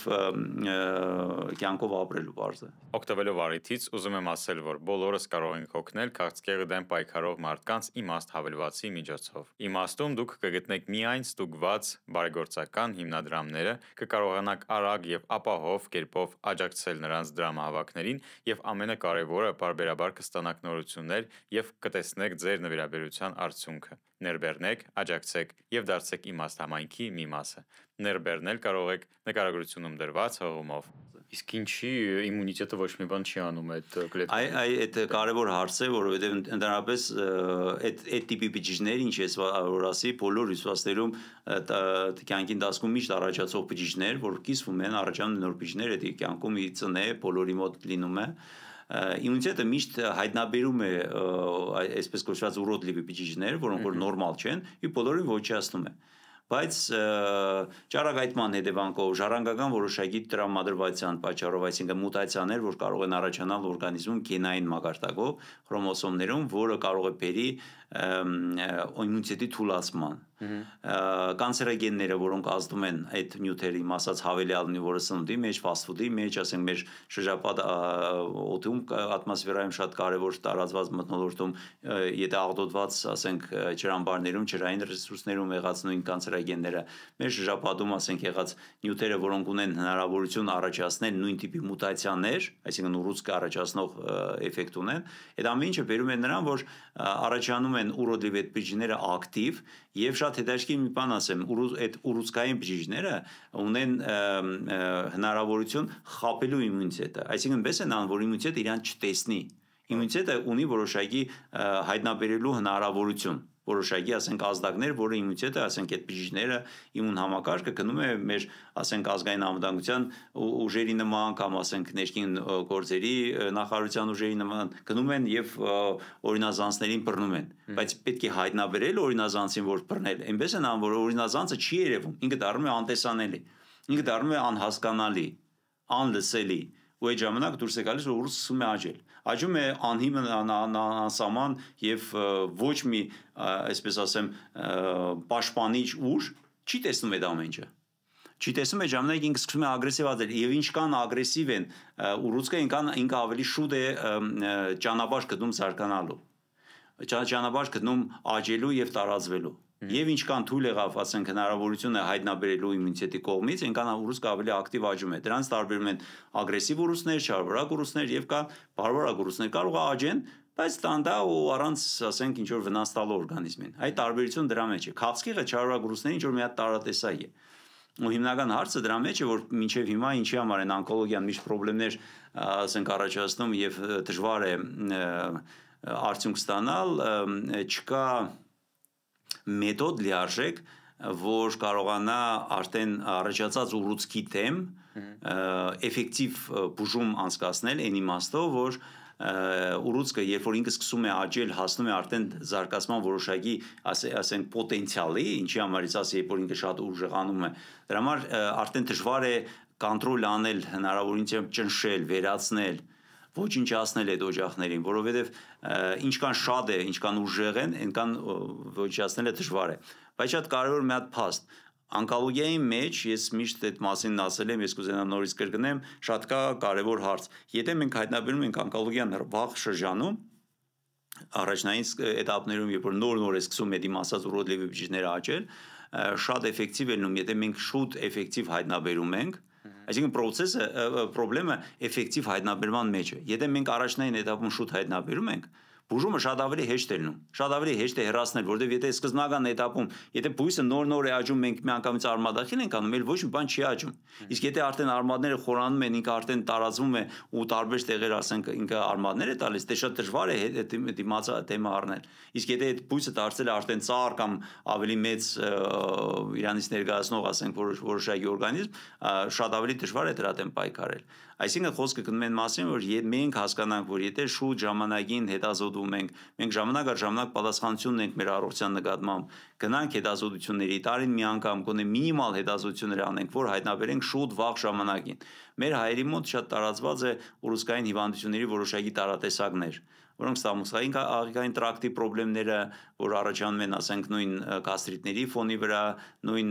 կյանքով ապրելու բարձը։ Օգտվելով առիթից ուզում եմ ասել, որ բոլորս կարող ենք օգնել քաղցկեղի դեմ պայքարող մարդկանց իմաստ հավելվածի միջոցով։ Իմաստում դուք կգտնեք միայն ստուգված բարեգործական հիմնադրամները, կկարողանաք արագ եւ ապահով կերպով աջակցել նրանց դրամահավաքներին եւ ամենակարևորը բարբերաբար կստանաք նորություններ եւ կտեսնեք ձեր նվիրաբերության արդյունքը։ Ներբեռնեք, աջակցեք եւ դարձեք իմաստ համայնքի մի մասը։ Ներբեռնել կարող եք նկարագրությունում դրված հղումով։ Իսկ ինչի իմունիտետը ոչ մի բան չի անում այդ կլետկերին։ Այդ կարևոր հարց է, որովհետեւ ընդհանրապես այդ տիպի բջիջներ, ինչ ես որ ասի, բոլոր հյուսվածքներում կյանքի ընթացքում միշտ առաջացող բջիջներ, որ կիսվում են, առաջանում նոր բջիջներ, այդ կյանքում ի ծնե բոլորի մոտ լինում է։ Իմունիտետը միշտ հայտնաբերում է այսպես կոչված ուռոդլիվի բջիջներ, որոնք որ նորմալ չեն, եւ բոլորին ոչնչացնում է։ Բայց ճառագայթման հետևանքով ժառանգական որոշակի տրավմադրվածության պատճառով, այսինքն մուտացիաներ, որ կարող են առաջանալ օրգանիզմում գենային մակարդակով, քրոմոսոմներում, որը կարող է բերի իմունիտետի թուլացման։ Կանցերոգենները, որոնք ազդում են այդ նյութերի մասած հավելյալնի, որը սննդի մեջ, ֆաստ-ֆուդի մեջ, ասենք, մեր շրջապատ օդում, ատմոսֆերայում շատ կարևոր տարածված մթնոլորտում, եթե աղտոտված, ասենք, ջրամբարներում, ջրային ռեսուրսներում եղած նույն կանցերոգենները, մեր շրջապատում, ասենք, եղած նյութերը, որոնք ունեն հնարավորություն առաջացնել նույն տիպի մուտացիաներ, այսինքն ուռուցքը առաջացնող էֆեկտ ունեն, այդ ամեն ինչը բերում է նրան, որ առաջանում են ուռոդլիվ այդ բջիջները ակտիվ եւ շատ հետաքրքիր մի բան ասեմ, այդ ուռուցքային բջիջները ունեն հնարավորություն խաբելու իմունիտետը, այսինքն պես են անում, որ իմունիտետը իրան չտեսնի։ Իմունիտետը ունի որոշակի հայտնաբերելու հնարավորություն, որոշակի, ասենք, ազդակներ, որը իմունիտետը, ասենք, այդ բջիջները իմուն համակարգը գնում է մեր, ասենք, ազգային անվտանգության ուժերի նման կամ, ասենք, ներքին գործերի նախարարության ուժերի նման գնում են եւ օրինազանցներին բռնում են, բայց պետք է հայտնաբերել օրինազանցին, որ բռնել, այնպես են անում, որ օրինազանցը չի երևում, ինքը դառնում է անտեսանելի, ինքը դառնում է անհասկանալի, անլսելի, ու այդ ժամանակ դուրս է գալիս, որ ուռուցքը սկսում է աճել, աճում է անհիմն, անսահման եւ ոչ մի, այսպես ասեմ, պաշտպանիչ ուժ չի տեսնում այդ ամեն ինչը, Չի տեսնում է ժամանակ ինքը սկսում է ագրեսիվացել եւ ինչքան ագրեսիվ են ուռուցքը ինքը ավելի շուտ է ճանապարհ գտնում զարգանալու ճանապարհ գտնում աճելու եւ տարածվելու եւ ինչքան թույլ եղավ ասենք հնարավորությունը հայտնաբերելու իմունիտետի կողմից այնքան ուռուցքը ավելի ակտիվ աճում է դրանց տարբերում են ագրեսիվ ուռուցներ, չարվարակ ուռուցներ եւ կա բարվարակ ուռուցներ կարող է աճեն բայց տանդա ու առանց ասենք ինչ որ վնաս տալու օրգանիզմին այդ տարբերությունը դրա մեջ է քաղցկեղը չարվարակ ուռուցների ինչ որ մի հատ տարատեսակ է ու հիմնական հարցը դրա մեջ է որ մինչև հիմա ինչի համար են օնկոլոգիան միշտ խնդիրներ ասենք առաջացնում եւ դժվար է արդյունք ստանալ չկա մեթոդ լիարժեք որ կարողանա արդեն առաջացած ուռուցքի դեմ էֆեկտիվ բուժում անցկացնել այն իմաստով որ ուռուցքը երբ որ ինքը սկսում է աճել հասնում է արդեն զարգացման որոշակի ասենք պոտենցիալի ինչի համարից ասի երբ որ ինքը շատ ուժեղանում է դրա համար արդեն դժվար է կոնտրոլ անել հնարավորինչև ճնշել վերացնել ոչնչացնել այդ օջախներին, որովհետև ինչքան շատ է, ինչքան ուժեղ են, այնքան ոչնչացնելը դժվար է։ Բայց շատ կարևոր մի հատ փաստ Օնկոլոգիայի մեջ ես միշտ այդ մասին ասել եմ, ես կուզենամ նորից կրկնեմ, շատ կարևոր հարց։ Եթե մենք հայտնաբերում ենք օնկոլոգիան վաղ շրջանում, առաջնային էտապներում, երբ որ նոր է սկսում այդ իմ ասած ուռոդլիվի բջիջները աճել, շատ էֆեկտիվ է լինում, եթե մենք շուտ էֆեկտիվ հայտնաբերում ենք, այսինքն պրոբլեմը էֆեկտիվ հայտնաբերման մեջ է։ Եթե մենք առաջնային էտապում շուտ հայտնաբերում ենք, բուժումը շատ ավելի հեշտ է լինում, շատ ավելի հեշտ է հեռացնել, որովհետև եթե սկզբնական էտապում, եթե բույսը նոր է աճում, մենք միանգամից արմատախիլ ենք անում, էլ ոչ մի բան չի աճում։ Իսկ եթե արդեն արմատները խորանում են, ինքը արդեն տարածվում է ու տարբեր տեղեր, ասենք, ինքը արմատներ է տալիս, դե շատ դժվար է դիմացը դեմը առնել։ Իսկ եթե այդ բույսը դարձել է արդեն ծառ կամ ավելի մեծ իրանից ներկայացնող, ասենք, որոշակի օրգանիզմ, շատ ավելի դժվար է դրա դեմ պայքարել։ Այսինքն խոսքը գնում են մասին, որ մենք հասկանանք, որ եթե շուտ ժամանակին հետազոտում ենք, մենք ժամանակ առ ժամանակ պատասխանատվություն ունենք մեր առողջության նկատմամբ, գնանք հետազոտությունների, տարին մի անգամ գոնե մինիմալ հետազոտություններ անենք, որ հայտնաբերենք շուտ վաղ ժամանակին։ Մեր հայերի մոտ շատ տարածված է ուռուցքային հիվանդությունների որոշակի տարատեսակներ, որոնք ստամոքսային աղիքային տրակտի խնդիրները, որ առաջանում են, ասենք, նույն գաստրիտների ֆոնի վրա, նույն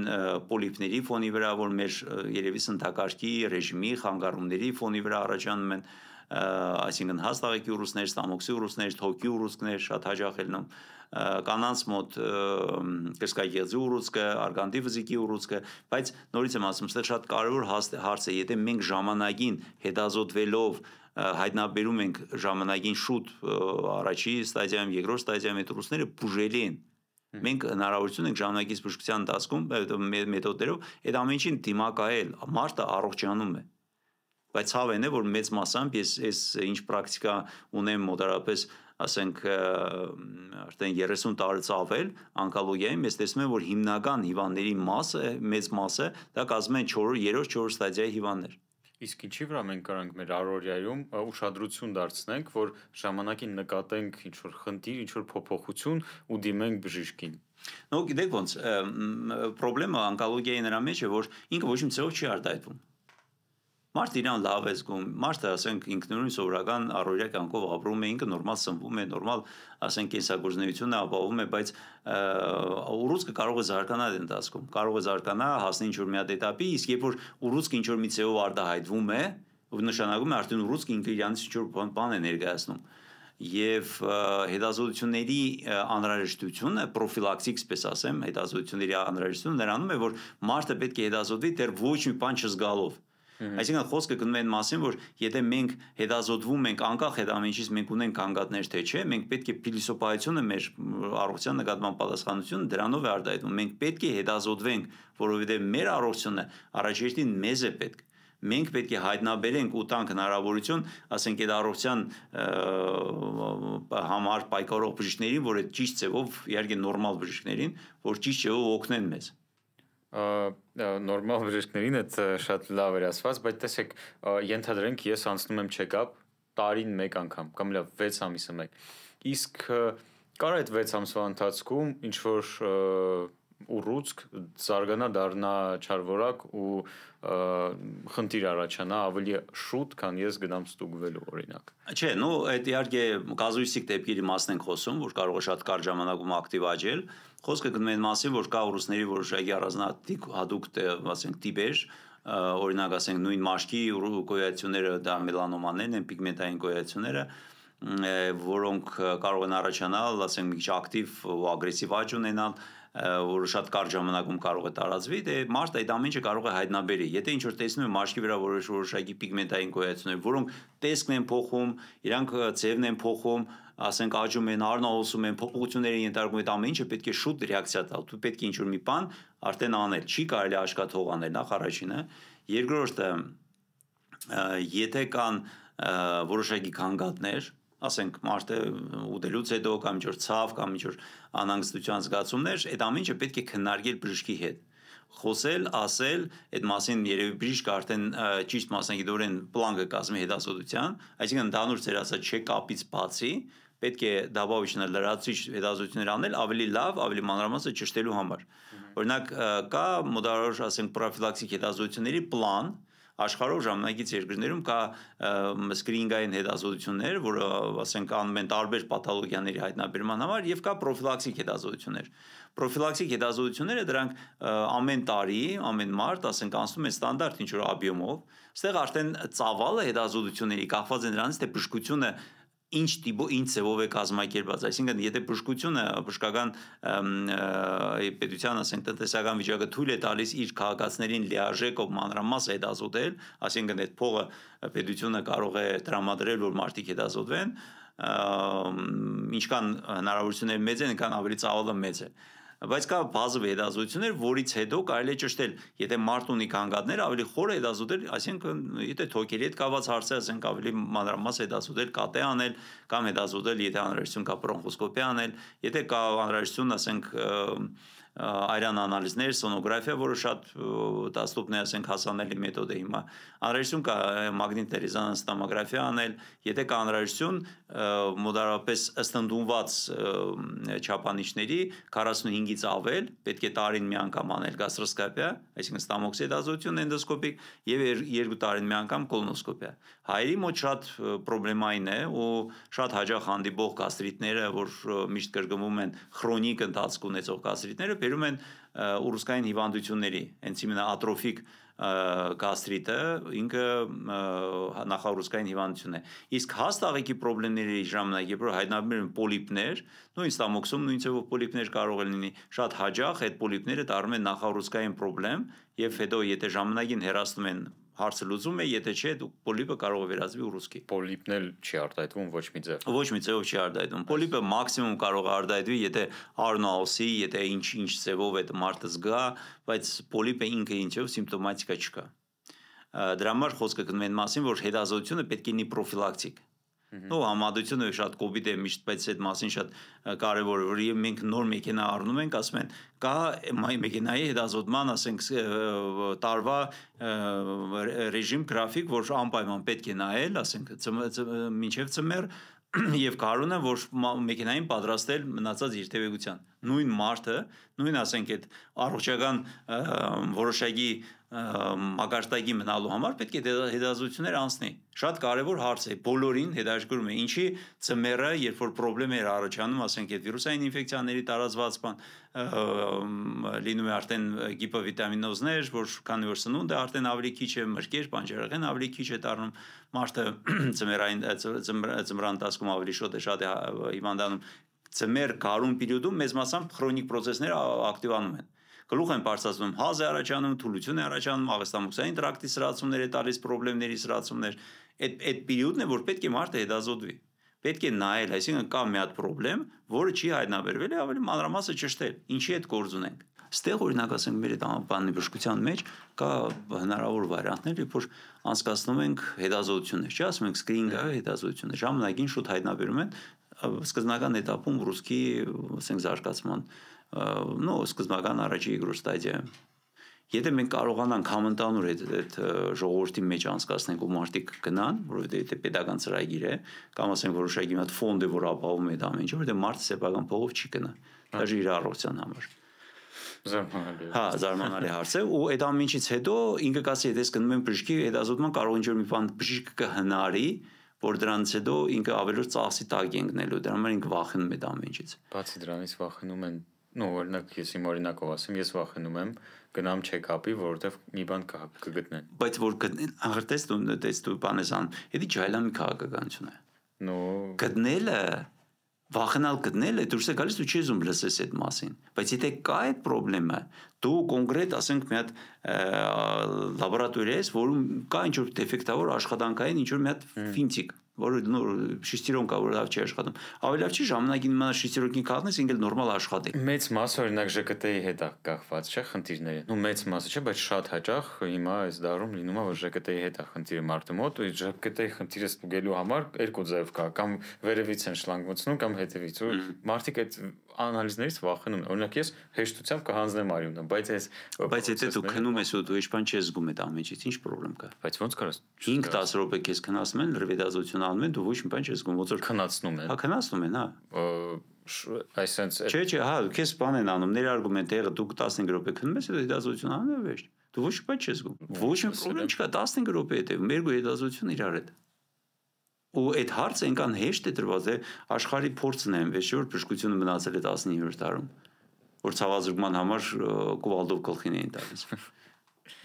պոլիպների ֆոնի վրա, որ մեր երևի սննդակարգի ռեժիմի խանգարումների ֆոնի վրա առաջանում են, այսինքն հաստ աղիքի ուռուցքներ, ստամոքսի ուռուցքներ, թոքի ուռուցքներ շատ հաճախ լինում կանանց մոտ կրծքագեղձի ուռուցքը, արգանդի վզիկի ուռուցքը, բայց նորից եմ ասում, այստեղ շատ կարևոր հարց է, եթե մենք ժամանակին հետազոտվելով հայտնաբերում ենք ժամանակին շուտ առաջի ստադիայում, երկրորդ ստադիայում այդ ուռուցքները բուժելի են։ Մենք հնարավորություն ենք ժամանակից բուժության ընթացքում մեթոդներով այդ ամեն ինչին դիմակայել, մարդը առողջանում է։ Բայց ցավն է, որ մեծ մասամբ ես ինչ պրակտիկա ունեմ մոտարապես, ասենք, արդեն 30 տարուց ավել օնկոլոգիայում, ես տեսնում եմ, որ հիմնական հիվանդների մասը, մեծ մասը, դա կազմում են 3-4 ստադիայի հիվանդներ։ Իսկ ինչի վրա մենք կարանք մեր առօրյայում ուշադրություն դարձնենք, որ ժամանակին նկատենք ինչ-որ խնդիր, ինչ-որ փոփոխություն ու դիմենք բժիշկին։ Նո, գիտեք ոնց, պրոբլեմը օնկոլոգիայի նրա մեջ է, որ ինքը ոչ մի ցեով չի արտահայտվում։ Մարդը իրան լավ է զգում, մարդը, ասենք, ինքնուրույն սովորական առօրյա կյանքով ապրում է, ինքը նորմալ սնվում է, նորմալ, ասենք, կենսագործունեությունը ապահովում է, բայց ուռուցքը կարող է զարգանալ ընթացքում, կարող է զարգանալ, հասնել ինչ-որ մի հատ էտապի, իսկ երբ որ ուռուցքը ինչ-որ մի ցեով արտահայտվում է, նշանակում է արդեն ուռուցքը ինքը իրանից ինչ-որ բան է ներկայացնում։ Եվ հետազոտությունների անհրաժեշտությունը, պրոֆիլակտիկ, այսպես ասեմ, հետազոտությունների անհրաժեշտությունը նրանում է, որ մարդը պետք է հետազոտվի դեռ ոչ մի բան չզգալով։ Այսինքն խոսքը գնում է այն մասին, որ եթե մենք հետազոտվում ենք անկախ այդ ամեն ինչից մենք ունենք անգատներ թե չէ, մենք պետք է փիլիսոփայությունը մեր առողջության նկատմամբ պատասխանատվությունը դրանով է արտահայտվում։ Մենք պետք է հետազոտվենք, որովհետև մեր առողջությունը առաջերտին մեզ է պետք։ Մենք պետք է հայտնաբերենք ու տանք հնարավորություն, ասենք, այդ առողջության համար պայքարող բժիշկներին, որ այդ ճիշտ ձևով, իհարկե նորմալ բժիշկներին, որ ճիշտ ձևով օգնեն մեզ։ Նորմալ բժիշկներին այդ շատ լավ էր ասված, բայց տեսեք, ենթադրենք ես անցնում եմ չեկապ տարին մեկ անգամ, կամ լավ 6 ամիսը մեկ։ Իսկ կար այդ 6 ամսվա ընթացքում ինչ որ ուռուցք զարգանա դառնա չարվորակ ու խնդիր առաջանա ավելի շուտ, քան ես գնամ ստուգվելու օրինակ։ Չէ, նո, այդ իհարկե կազուիստիկ դեպքերի մասն ենք խոսում, որ կարող է շատ կարճ ժամանակում ակտիվ աճել։ Խոսքը գնում է այն մասին, որ կա ուռուցքների որոշակի առանձնահատիկ հատուկ, ասենք, տիպեր, օրինակ ասենք նույն մաշկի գոյացությունները դա մելանոմաներն են, պիգմենտային գոյացությունները, որոնք կարող են առաջանալ, ասենք, մի քիչ ակտիվ ու ագրեսիվ աճ ունենալ, որը շատ կարճ ժամանակում կարող է տարածվի, դե մարդը այդ ամեն ինչը կարող է հայտնաբերի։ Եթե ինչ-որ տեսնում է մաշկի վրա որոշակի պիգմենտային գոյացություններ, որոնք տեսքն են փոխում, իրանք ձևն են փոխում, ասենք աճում են, առնահոսում են, փոփոխությունների ենթարկում, այդ ամեն ինչը պետք է շուտ ռեակցիա տալ։ Դու պետք է ինչ-որ մի բան արդեն անել, չի կարելի աշխատող անել, նախ առաջինը, երկրորդը, եթե կան որոշակի գանգատներ, ասենք մարդը ուտելուց հետո կամ ինչ-որ ցավ կամ ինչ-որ անհանգստության զգացումներ, այդ ամեն ինչը պետք է քննարկել բժշկի հետ։ Խոսել, ասել, այդ մասին երևի բժիշկը արդեն ճիշտ մասնագիտորեն պլան կկազմի հետազոտության, այսինքն ընդհանուր ծեր ասած չեկապից բացի պետք է դաբավիճնը լրացուցիչ հետազոտություններ անել ավելի լավ, ավելի մանրամասն ճշտելու համար։ Օրինակ կա մոտավորապես ասենք պրոֆիլակտիկ հետազոտությունների պլան, աշխարհով ժամանակից երկրներում կա սկրինինգային հետազոտություններ, որը ասենք անում են տարբեր պաթոլոգիաների հայտնաբերման համար եւ կա պրոֆիլակտիկ հետազոտություններ։ Պրոֆիլակտիկ հետազոտությունները դրանք ամեն տարի, ամեն մարտ, ասենք անցնում են ստանդարտ ինչ-որ աբյոմով, այստեղ արդեն ծավալը հետազոտությունների կախված է նրանից, թե բժշկությունը ինչ տիպով, ինչ ձևով է կազմակերպված, այսինքն եթե բժշկությունը, բժշկական պետության, ասենք տնտեսական վիճակը թույլ է տալիս իր քաղաքացիներին լիարժեքով մանրամասն հետազոտել, այսինքն այդ փողը պետությունը կարող է տրամադրել, որ մարդիկ հետազոտվեն, ինչքան հնարավորությունները մեծ են, այնքան ավելի ծավալը մեծ է։ Բայց կա բազով հետազոտություններ, որից հետո կարելի է ճշտել, եթե մարդ ունի գանգատներ, ավելի խորը հետազոտել, այսինքն եթե թոքերի հետ կապված հարց է, ասենք ավելի մանրամասն հետազոտել, կատե անել, կամ հետազոտել, եթե անհրաժեշտություն կա բրոնխոսկոպիա անել, եթե կա անհրաժեշտություն, ասենք այրան անալիզներ, սոնոգրաֆիա, որը շատ դաստուպն է, ասենք հասանելի մեթոդ է հիմա, անհրաժեշտություն կա մագնիտներ ռեզոնանս տոմոգրաֆիա անել, եթե կա անհրաժեշտություն մոտավորապես ըստ ընդունված չափանիշների 45-ից ավել պետք է տարին մի անգամ անել գաստրոսկոպիա, այսինքն ստամոքսի հետազոտություն էնդոսկոպիկ եւ 2 տարին մի անգամ կոլոնոսկոպիա։ Հայերի մոտ շատ պրոբլեմային է ու շատ հաճախ հանդիպող գաստրիտները, որ միշտ կրկնվում են քրոնիկ ընթացք ունեցող գաստրիտները, բերում են ուռուցքային հիվանդությունների, հենց ատրոֆիկ գաստրիտը ինքը նախաուռուցքային հիվանդություն է։ Իսկ հաստ աղիքի պրոբլեմների ժամանակ, երբ որ հայտնաբերում են պոլիպներ, նույն ստամոքսում նույն ձևով պոլիպներ կարող են լինի, շատ հաճախ այդ պոլիպները դառնում են նախաուռուցքային պրոբլեմ եւ հետո եթե ժամանակին հեռացնում են հարցը լուծում է, եթե չէ, պոլիպը կարող է վերածվի ուռուցքի։ Պոլիպն էլ չի արտահայտվում ոչ մի ձև։ Ոչ մի ձևով չի արտահայտվում։ Պոլիպը մաքսիմում կարող է արտահայտվի, եթե առնահոսի, եթե ինչ ձևով այդ մարդը զգա, բայց պոլիպը ինքը ինչով սիմպտոմատիկա չկա։ Դրա համար խոսքը գնում է այն մասին, որ հետազոտությունը պետք է լինի պրոֆիլակտիկ։ Ու համադրությունը շատ կոպիտ է միշտ, բայց այդ մասին շատ կարևոր է, որ մենք նոր մեքենա առնում ենք, ասում են, կա մեքենայի հետազոտման, ասենք, տարվա ռեժիմ գրաֆիկ, որ անպայման պետք է նայել, ասենք, մինչև ծմեր եւ կարողանա որ մեքենային պատրաստել մնացած իր տևեկության։ Նույն մարդը, նույն ասենք այդ առողջական որոշակի մակարդակի մնալու համար պետք է հետազոտություններ անցնի։ Շատ կարևոր հարց է, բոլորին հետաքրքրում է, ինչի ծմերը, երբ որ խնդիրներ առաջանում, ասենք այդ վիրուսային ինֆեկցիաների տարածվածման, լինում է արդեն գիպովիտամինոզներ, որ քանի որ սնունդը արդեն ավելի քիչ է, մրգեր, բանջարեղեն ավելի քիչ է դառնում, մարդը ծմրան ընթացքում ավելի շատ է հիվանդանում, ծմեր գարուն պերիոդում մեծ մասամբ քրոնիկ պրոցեսները ակտիվանում են։ Գլուխ են բարձրացնում, հազ է առաջանում, թուլություն է առաջանում, աղեստամոքսային տրակտի սրացումներ է տալիս, պրոբլեմների սրացումներ։ Այդ պերիոդն է, որ պետք է մարդը հետազոտվի։ Պետք է նայել, այսինքն կա մի հատ պրոբլեմ, որը չի հայտնաբերվել, ավելի մանրամասն ճշտել, ինչի հետ գործ ունենք։ Ստեղ օրինակ ասենք մեր այդ անապանի բժշկության մեջ կա հնարավոր վարիանտներ, երբ որ անցկացնում ենք հետազոտություններ, չի ասում ենք սկրինինգ հետազոտություններ, ժամանակին շուտ հայտնաբերում են սկզբնական էտապում ռուսքի, ասենք, զարգացման, սկզբնական առաջի երկրորդ ստադիայում։ Եթե մենք կարողանանք համընդհանուր այդ ժողովրդի մեջ անցկացնենք ու մարդիկ գնան, որովհետեւ դա պետական ծրագիր է, կամ ասենք որոշակի մի հատ ֆոնդ է, որ ապահովում է այդ ամեն ինչը, որովհետեւ մարդը սեփական փողով չի գնա, դաժե իր առողջության համար։ Զարմանալի։ Հա, զարմանալի հարց է ու այդ ամեն ինչից հետո ինքը կասի եթե ես գնում եմ բժշկի հետազոտման կարող ինչ-որ մի բան բժիշկը կհնարի որ դրանից հետո ինքը ավելի ծախսի տակ ընկնելու դրա համար ինքը վախենում է այդ ամեն ինչից Բացի դրանից վախենում են օրինակ ես իմ օրինակով ասեմ ես վախենում եմ գնամ չեկապի որովհետև մի բան կգտնեն բայց որ գտնեն աղրտես դու բան ես անում դա ջայլամի քաղաքականություն է գտնելը վախենալ գտնելը դուրս է գալիս դու չես ուզում լսես այդ մասին բայց եթե կա այդ խնդրեմը դու կոնկրետ ասենք մի հատ լաբորատորիա ես որում կա ինչ-որ դեֆեկտավոր աշխատանքային ինչ-որ մի հատ ֆինտիկ որը շիստիրոնկա որ լավ չի աշխատում ավելի լավ չի ժամանակին իմանալ շիստիրոնքին կախնես ինքը նորմալ աշխատի մեծ մասը օրինակ ԺԿՏ-ի հետ կախված չէ խնդիրները մեծ մասը չէ բայց շատ հաճախ հիմա այս դարում լինում է որ ԺԿՏ-ի հետ է խնդիրը մարդու մոտ ու ԺԿՏ-ի խնդիրը ստուգելու համար երկու ձև կա կամ վերևից են շլանգ կամ հետևից ու մարդիկ այդ անալիզներից վախենում են օրինակ ես հեշտությամբ կհանձնեմ արյունը բայց եթե դու քնում ես ու դու ինչքան չես զգում այդ ամեն ինչից ինչ խնդրեմ կա բայց ոնց կարաս 5-10 րոպե քեզ քնացնում են լրվետազոտություն անում են դու ոչ մի բան չես զգում ոնց որ քնացնում են հա քնացնում են հա այսինքն չէ հա քեզ բան են անում ներարգում են տեղը դու 15 րոպե քնում ես հետո հետազոտություն անում են վերջ դու ոչ մի բան չես զգում ոչ մի խնդրեմ չկա 15 րոպե հետո մեր հետազոտությունը իրար հետ ու այդ հարցը այնքան հեշտ է դրված է աշխարհի փորձն է այնպես որ բժշկությունը մնացել է 19-րդ դարում որ ցավազրկման համար կուվալդով գլխին էին տալիս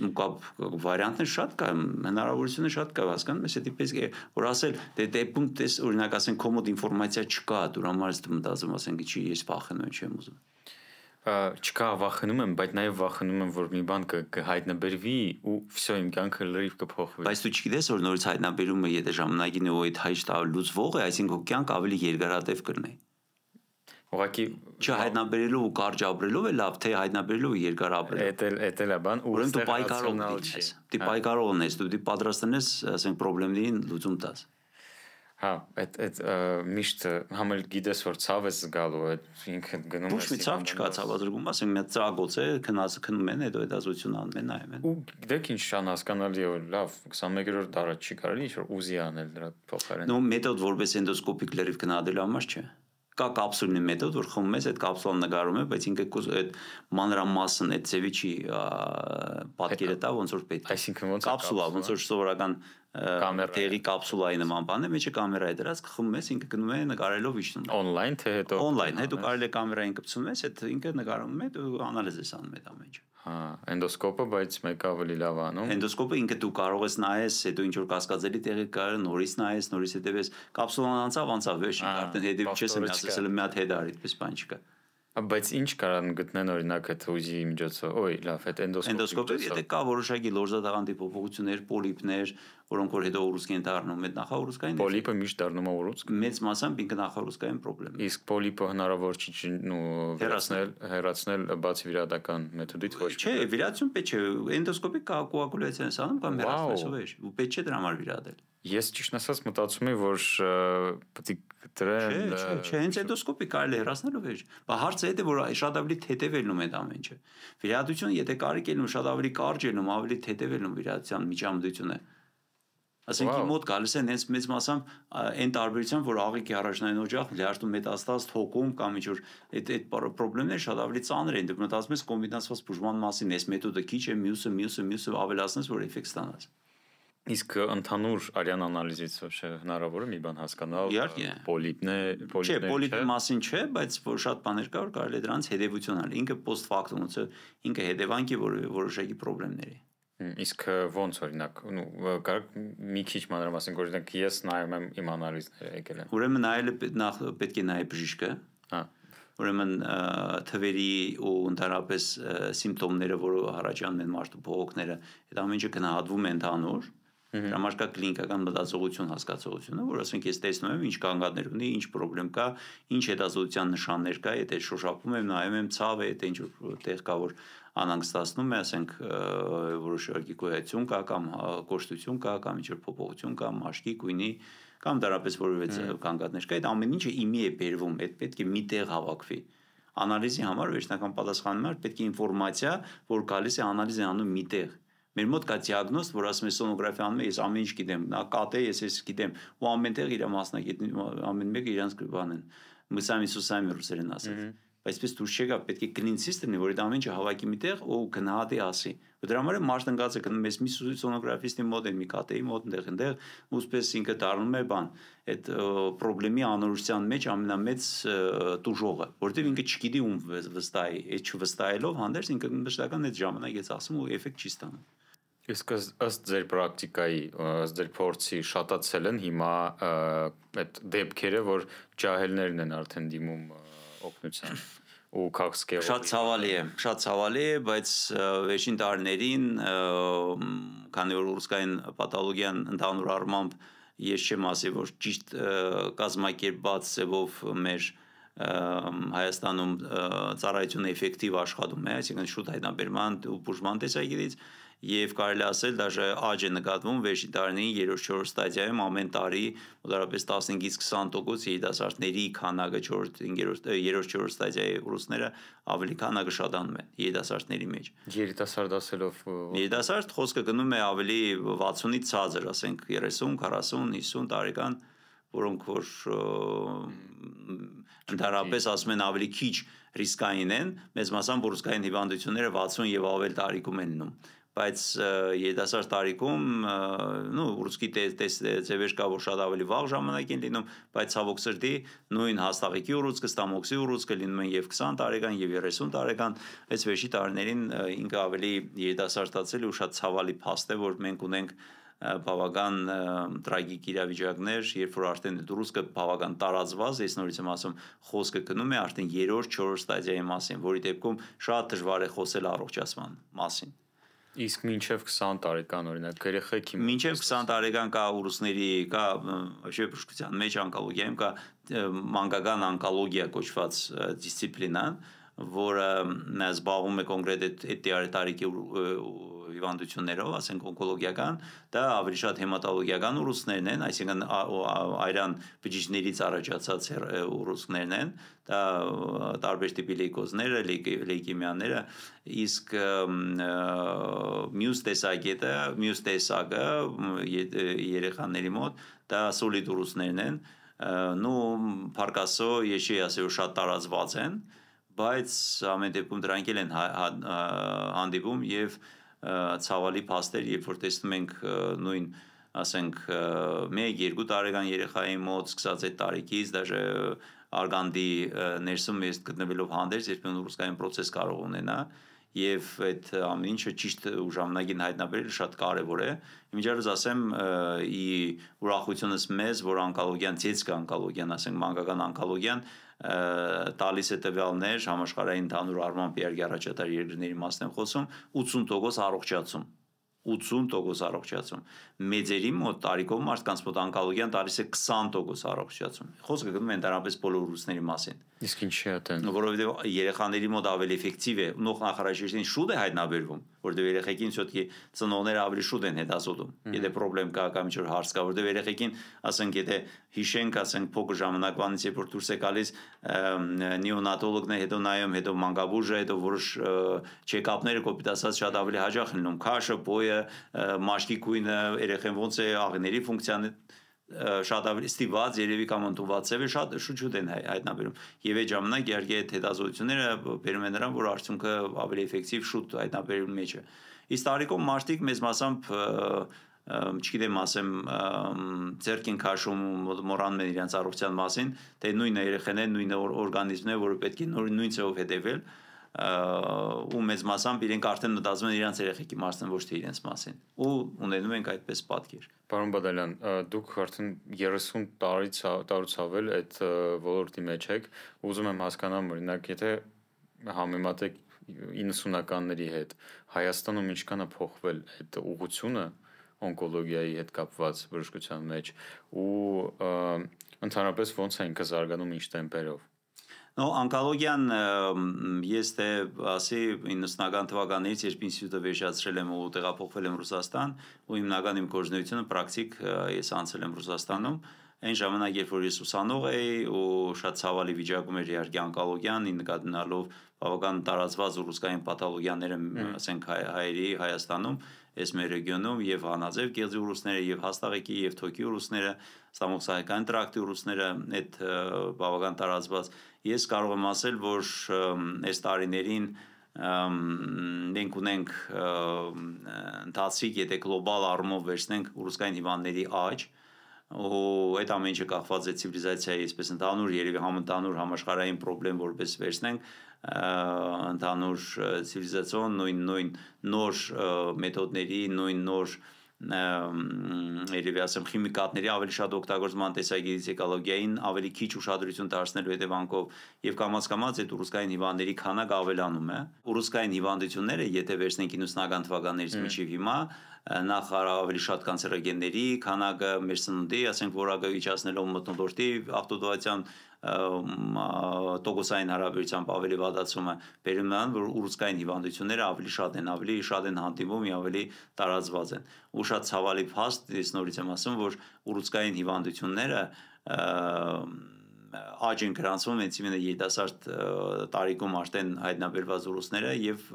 ու վարիանտներ շատ կա հնարավորությունը շատ կա հասկանում ես դա պես որ ասել դեպքում տես օրինակ ասեն կոմոդ ինֆորմացիա չկա դու համար ես մտածում ասենք չի ես վախենում չեմ ուզում չկա վախենում եմ, բայց նաև վախենում եմ, որ մի բան կհայտնաբերվի ու վсё իմ կյանքը լրիվ կփոխվի։ Բայց դու չգիտես, որ նորից հայտնաբերումը եթե ժամանակին ու այդ հայտ լուծվող է, այսինքն կյանք ավելի երկարատև կլինի։ Ուղղակի չհայտնաբերելով ու կարճ ապրելով է լավ, թե հայտնաբերելով ու երկար ապրելով։ Էդ է բան, ու դու պայքարող ես։ Դու պայքարող ես, դու պատրաստ ես, ասենք, խնդիրներին լուծում տաս։ Հա, այդ միշտ համել գիտես որ ցավ ես զգալու, այդ ինքը գնում ես։ Ոչ մի ցավ չկա, ցավազրկում, ասենք մի ծագոց է, քնում են, հետո հետազոտություն անում են, նայում են։ Ու գիտեք ինչ անհասկանալի է, լավ, 21-րդ դարը չի կարելի ինչ-որ ուզի անել դրա փոխարեն։ Նո մեթոդ որպես էնդոսկոպիկ լրիվ գնահատելու համար չէ։ Կա կապսուլնի մեթոդ, որ խմում ես, այդ կապսուլան նկարում է, բայց ինքը այդ մանրամասն այդ ձևի չի պատկերը տա, ոնց որ պետք է։ Այսինքն ոնց կապսուլա, ոնց որ սովորական տեղի կապսուլայի նման բան է, մեջը կամերա է դրած, խմում ես, ինքը գնում է նկարելով իջնում։ Օնլայն թե հետո։ Օնլայն, հետո կարելի է կամերային կպցնում ես, այդ ինքը նկարում է, դու անալիզ ես անում այդ ամեն ինչը։ Հա, էնդոսկոպը, բայց մեկը ավելի լավ անում։ Էնդոսկոպը ինքը դու կարող ես նայես, հետո ինչ որ կասկածելի տեղի կար, նորից նայես, նորից հետևես, կապսուլան անցավ, վերջ արդեն հետևի չես ասել մի հատ հետ արի, այդպես բան չկա։ Բայց ինչ կարան գտնեն օրինակ այդ ուզի միջոցով, այ լավ, այդ էնդոսկոպը եթե կա որոշակի լորձատաղանդի փոփոխություններ, պոլիպներ, որոնք որ հետո ուռուցք են դառնում, այդ նախաուռուցքային պոլիպը միշտ դառնում է ուռուցք։ Մեծ մասամբ ինքը նախաուռուցքային խնդրեմ։ Իսկ պոլիպը հնարավոր չի հեռացնել բացի վիրահատական մեթոդից ոչ։ Չէ, վիրահատություն պետք չէ, էնդոսկոպիկ կոագուլյացիա են անում կամ հեռացնես ու պետք չէ դրա համար վիրահատել։ Ես ճիշտ ասած մտածում եմ, որ պետք է դրեն Չէ, հենց էնդոսկոպի կարելի հեռացնելու վերջ։ Բա հարցը է որ շատ ավելի թեթև է լինում այդ ամեն ինչը։ Վիրահատությունը եթե կարիք է լինում, շատ ավելի կարճ է լինում, ավելի թեթև է լինում վիրահատության միջամտությունը։ Ասենք իմ մոտ գալիս են հենց մեծ մասամբ այն տարբերությամբ, որ աղիքի առաջնային օջախ լյարդում մետաստազ թոքում կամ ինչ-որ այդ խնդիրները շատ ավելի ծանր են։ Դու մտածում ես կոմբինացված բուժման մասին, այս մեթոդը քիչ է, մյուսը ավելացնես, որ էֆեկտ ստանաս։ Իսկ ընդհանուր արյան անալիզից հնարավոր է մի բան հասկանալ Չէ, պոլիպի մասին չէ, բայց որ շատ բաներ կա, որ կարելի է դրանց հետևություն անել։ Ինքը post factum, ինքը հետևանք է որոշակի խնդիրների։ Իսկ ոնց օրինակ, մի քիչ մանրամասն օրինակ ես նայում եմ իմ անալիզները եկել են։ Ուրեմն նայելը պետք է նայել բժիշկը։ Հա։ Ուրեմն թվերի ու ընդհանրապես սիմպտոմները, որը առաջանում են մարդու բողոքները, այդ ամեն ինչը գնահատվում է ընդհանուր։ Դրա համար կա կլինիկական մտածողություն հասկացողությունը, որ ասենք ես տեսնում եմ ինչ կանգառներ ունի, ինչ խնդրեմ կա, ինչ հետազոտության նշաններ կա, եթե շոշափում եմ, նայում եմ ցավ է, եթե ինչ որ տեղ կա, որ անհանգստացնում է, ասենք որոշակի գոյություն կա կամ կոշտություն կա կամ ինչ որ փոփոխություն կա, մաշկի, գույնի կամ դարապես որևէ կանգառներ կա, այդ ամեն ինչը իմի է բերվում, այդ պետք է մի տեղ հավաքվի։ Անալիզի համար վերջնական պատասխանը համար պետք է ինֆորմացիա, որ գալիս է անալիզ անում մի տեղ։ Մեր մոտ կա դիագնոզ, որ ասում է սոնոգրաֆիա անում է, ես ամեն ինչ գիտեմ, նա կատե, ես գիտեմ, ու ամենտեղ իր մասնագետին ամեն մեկը իրանց բան են։ Մսամի ռուսերեն ասած։ Բայց դուրս չեկա, պետք է clean system-ը, որ այդ ամեն ինչը հավաքի միտեղ ու գնահատի ասի։ Ու դրա համար մարդ ընկած է գնում մեզ մի սոնոգրաֆիստի մոտ, մի կատեի մոտ, այնտեղ, ուստպես ինքը դառնում է բան, այդ խնդրի անորոշության մեջ ամենամեծ տուժողը, որտեղ ինքը չգիտի ում վստահի, այդ չվստահելով հանդերձ ինքը մշտական այդ ժամանակ էս ասում ու էֆեկտ չի ստանում։ Իսկ ըստ ձեր պրակտիկայի, ըստ ձեր փորձի շատացել են հիմա այդ դեպքերը, որ ջահելներն են արդեն դիմում օգնության ու քաղցկեղով։ Շատ ցավալի է, բայց վերջին տարիներին, քանի որ ուրուցքային պաթոլոգիան ընդհանուր առմամբ ես չեմ ասի, որ ճիշտ կազմակերպված ձևով մեր Հայաստանում ծառայությունը էֆեկտիվ աշխատում է, այսինքն շուտ հայտնաբերման ու բուժման տեսակետից եւ կարելի ասել դաժե աճ է նկատվում վերջին տարիներին 3-4 ստադիայում ամեն տարի մոտավորապես 15-ից 20% երիտասարդների քանակը 3-4 ստադիայի ռուսները ավելի քանակը շատանում են երիտասարդների մեջ։ Երիտասարդ ասելով երիտասարդ խոսքը գնում է ավելի 60-ից ցածր, ասենք 30, 40, 50 տարեկան, որոնք որ ընդհանրապես ասում են ավելի քիչ ռիսկային են, մեծ մասամբ ռուսկային հիվանդությունները 60 եւ ավել տարիքում են լինում, բայց երիտասարդ տարիքում ռուսկի ձևեր կա, որ շատ ավելի վաղ ժամանակ են լինում, բայց ցավոք սրտի նույն հաստաղիկի ուռուցքը, ստամոքսի ուռուցքը լինում են եւ 20 տարեկան եւ 30 տարեկան, այս վերջի տարիներին ինքը ավելի երիտասարդացել ու շատ ցավալի փաստ է, որ մենք ունենք բավական տրագիկ իրավիճակներ, երբ որ արդեն ռուսկը բավական տարածված, ես նորից եմ ասում, խոսքը գնում է արդեն 3-4 ստադիայի մասին, որի դեպքում շատ դժվար է խոսել առողջացման մասին։ Իսկ մինչև 20 տարեկան օրինակ երեխեքի մինչև 20 տարեկան կա ռուսների, կա բժշկության մեջ օնկոլոգիայում կա մանկական օնկոլոգիա կոչված դիսցիպլինա, որը զբաղվում է կոնկրետ այդ տարիքի հիվանդություններով, ասենք օնկոլոգիական, դա ավելի շատ հեմատոլոգիական ուռուցքներն են, այսինքն այրան բջիջներից առաջացած ուռուցքներն են, դա տարբեր տիպի լեյկոզները, լեյկեմիաները, իսկ մյուս տեսակը երեխաների մոտ դա սոլիդ ուռուցքներն են, փարկասո ես չի ասել, որ շատ տարածված են, բայց ամեն դեպքում դրանք էլ են հանդիպում եւ ցավալի փաստեր, երբ որ տեսնում ենք նույն, ասենք 1-2 տարեկան երեխայի մոտ սկսած այդ տարիքից, դաժե արգանդի ներսում ես գտնվելով հանդերձ, երբեմն ռուսկային պրոցես կարող ունենա եւ այդ ամեն ինչը ճիշտ ու ժամանակին հայտնաբերելը շատ կարեւոր է։ Իմիջիայլոց ասեմ, ի ուրախությունս մեզ, որ օնկոլոգիան, ցեցկա օնկոլոգիան, ասենք մանկական օնկոլոգիան տալիս է տվյալներ համաշխարհային ընդհանուր առմամբ առաջատար երկրների մասն եմ խոսում 80% առողջացում 80% առողջացում մեծերի մոտ տարիքով մարդկանց մոտ օնկոլոգիան տալիս է 20% առողջացում խոսքը գնում է ընդհանրապես բոլոր ռուսների մասին իսկ ինչի է դա որովհետեւ երեխաների մոտ ավելի էֆեկտիվ է նախարարաշրջին շուտ է հայտնաբերվում որովհետեւ երեխեքին շուտ ծնողները ավելի շուտ են հետազոտում եթե խնդրեմ կա կամ ինչ-որ հարց կա որովհետեւ երեխեքին ասենք եթե հիշենք ասենք փոքր ժամանակվանից երբ որ դուրս է գալիս նեոնատոլոգն է հետո նայում հետո մանկաբույժը հետո որոշ չեկապները կոպիտ ասած շատ ավելի հաճախ են լինում քաշը պոյը մաշկի քույնը երեխեն ոնց է աղների ֆունկցիան շատ ավելի ստիված երևի կամ ընդունված է շատ շուտ են հայտնաբերում եւ այդ ժամանակ իհարկե այդ հետազոտությունները բերում են նրան որ արդյունքը ավելի էֆեկտիվ շուտ հայտնաբերելու մեջ է իսկ տարիքում մարդիկ մեծ մասամբ չգիտեմ ասեմ ձերքին քաշում մոռանում են իրենց առողջության մասին թե նույնը երեխաներն նույն օրգանիզմն է որը պետք է նույն ձևով հետևել ու մեծ մասամբ իրենք արդեն մտածում են իրենց երեխեքի մասին ոչ թե իրենց մասին ու ունենում ենք այդպես պատկեր Պարոն Բադալյան, դուք արդեն 30 տարուց ավել այդ ոլորտի մեջ եք, ուզում եմ հասկանամ, օրինակ, եթե համեմատեք 90-ականների հետ, Հայաստանում ինչքան է փոխվել այդ ուղղությունը օնկոլոգիայի հետ կապված բժշկության մեջ ու ընդհանրապես ոնց է ինքը զարգանում ինչ տեմպերով Օնկոլոգիան ես թե ասի 90-ական թվականներից երբ ինստիտուտը վերջացրել եմ ու տեղափոխվել եմ Ռուսաստան ու հիմնական իմ գործունեությունը պրակտիկ ես անցել եմ Ռուսաստանում Այն ժամանակ, երբ որ ես ուսանող էի ու շատ ցավալի վիճակում էր իհարկե օնկոլոգիան, նկատելով բավական տարածված ռուսկային պաթոլոգիաները, ասենք հայերի Հայաստանում, այս մեր ռեգիոնում եւ հանաձև գեղձի ուռուցքները եւ հաստաղեկի եւ թոքի ուռուցքները, ստամոքսահայկային տրակտի ուռուցքները, այդ բավական տարածված։ Ես կարող եմ ասել, որ այս տարիներին մենք ունենք ընթացիկ, եթե գլոբալ առումով վերցնենք ուռուցքային հիվանդների աճ, ու այդ ամեն ինչը կախված է ցիվիլիզացիայի, այսպես ընդհանուր երևի համընդհանուր համաշխարհային խնդրեմ, որպես վերցնենք ընդհանուր ցիվիլիզացիոն նույն նոր մեթոդների, նույն նոր երևի ասեմ քիմիկատների ավելի շատ օգտագործման տեսակետից էկոլոգիային ավելի քիչ ուշադրություն դարձնելու հետևանքով եւ կամաց այդ ուռուցքային հիվանդների քանակը ավելանում է։ Ուռուցքային հիվանդությունները, եթե վերցնենք 90-ական թվականներից մինչև հիմա, նախ ավելի շատ կանցերոգենների քանակը մեր սննդի, ասենք որակը իջեցնելով մթնոլորտի աղտոտվածության տոկոսային հարաբերությամբ ավելի վատացումը բերում նրան, որ ուռուցքային հիվանդությունները ավելի շատ են հանդիպում, ավելի տարածված են։ Ու շատ ցավալի փաստ, ես նորից եմ ասում, որ ուռուցքային հիվանդությունները աճ են գրանցվում, հենց ինքը երիտասարդ տարիքում արդեն հայտնաբերված ուռուցքները եւ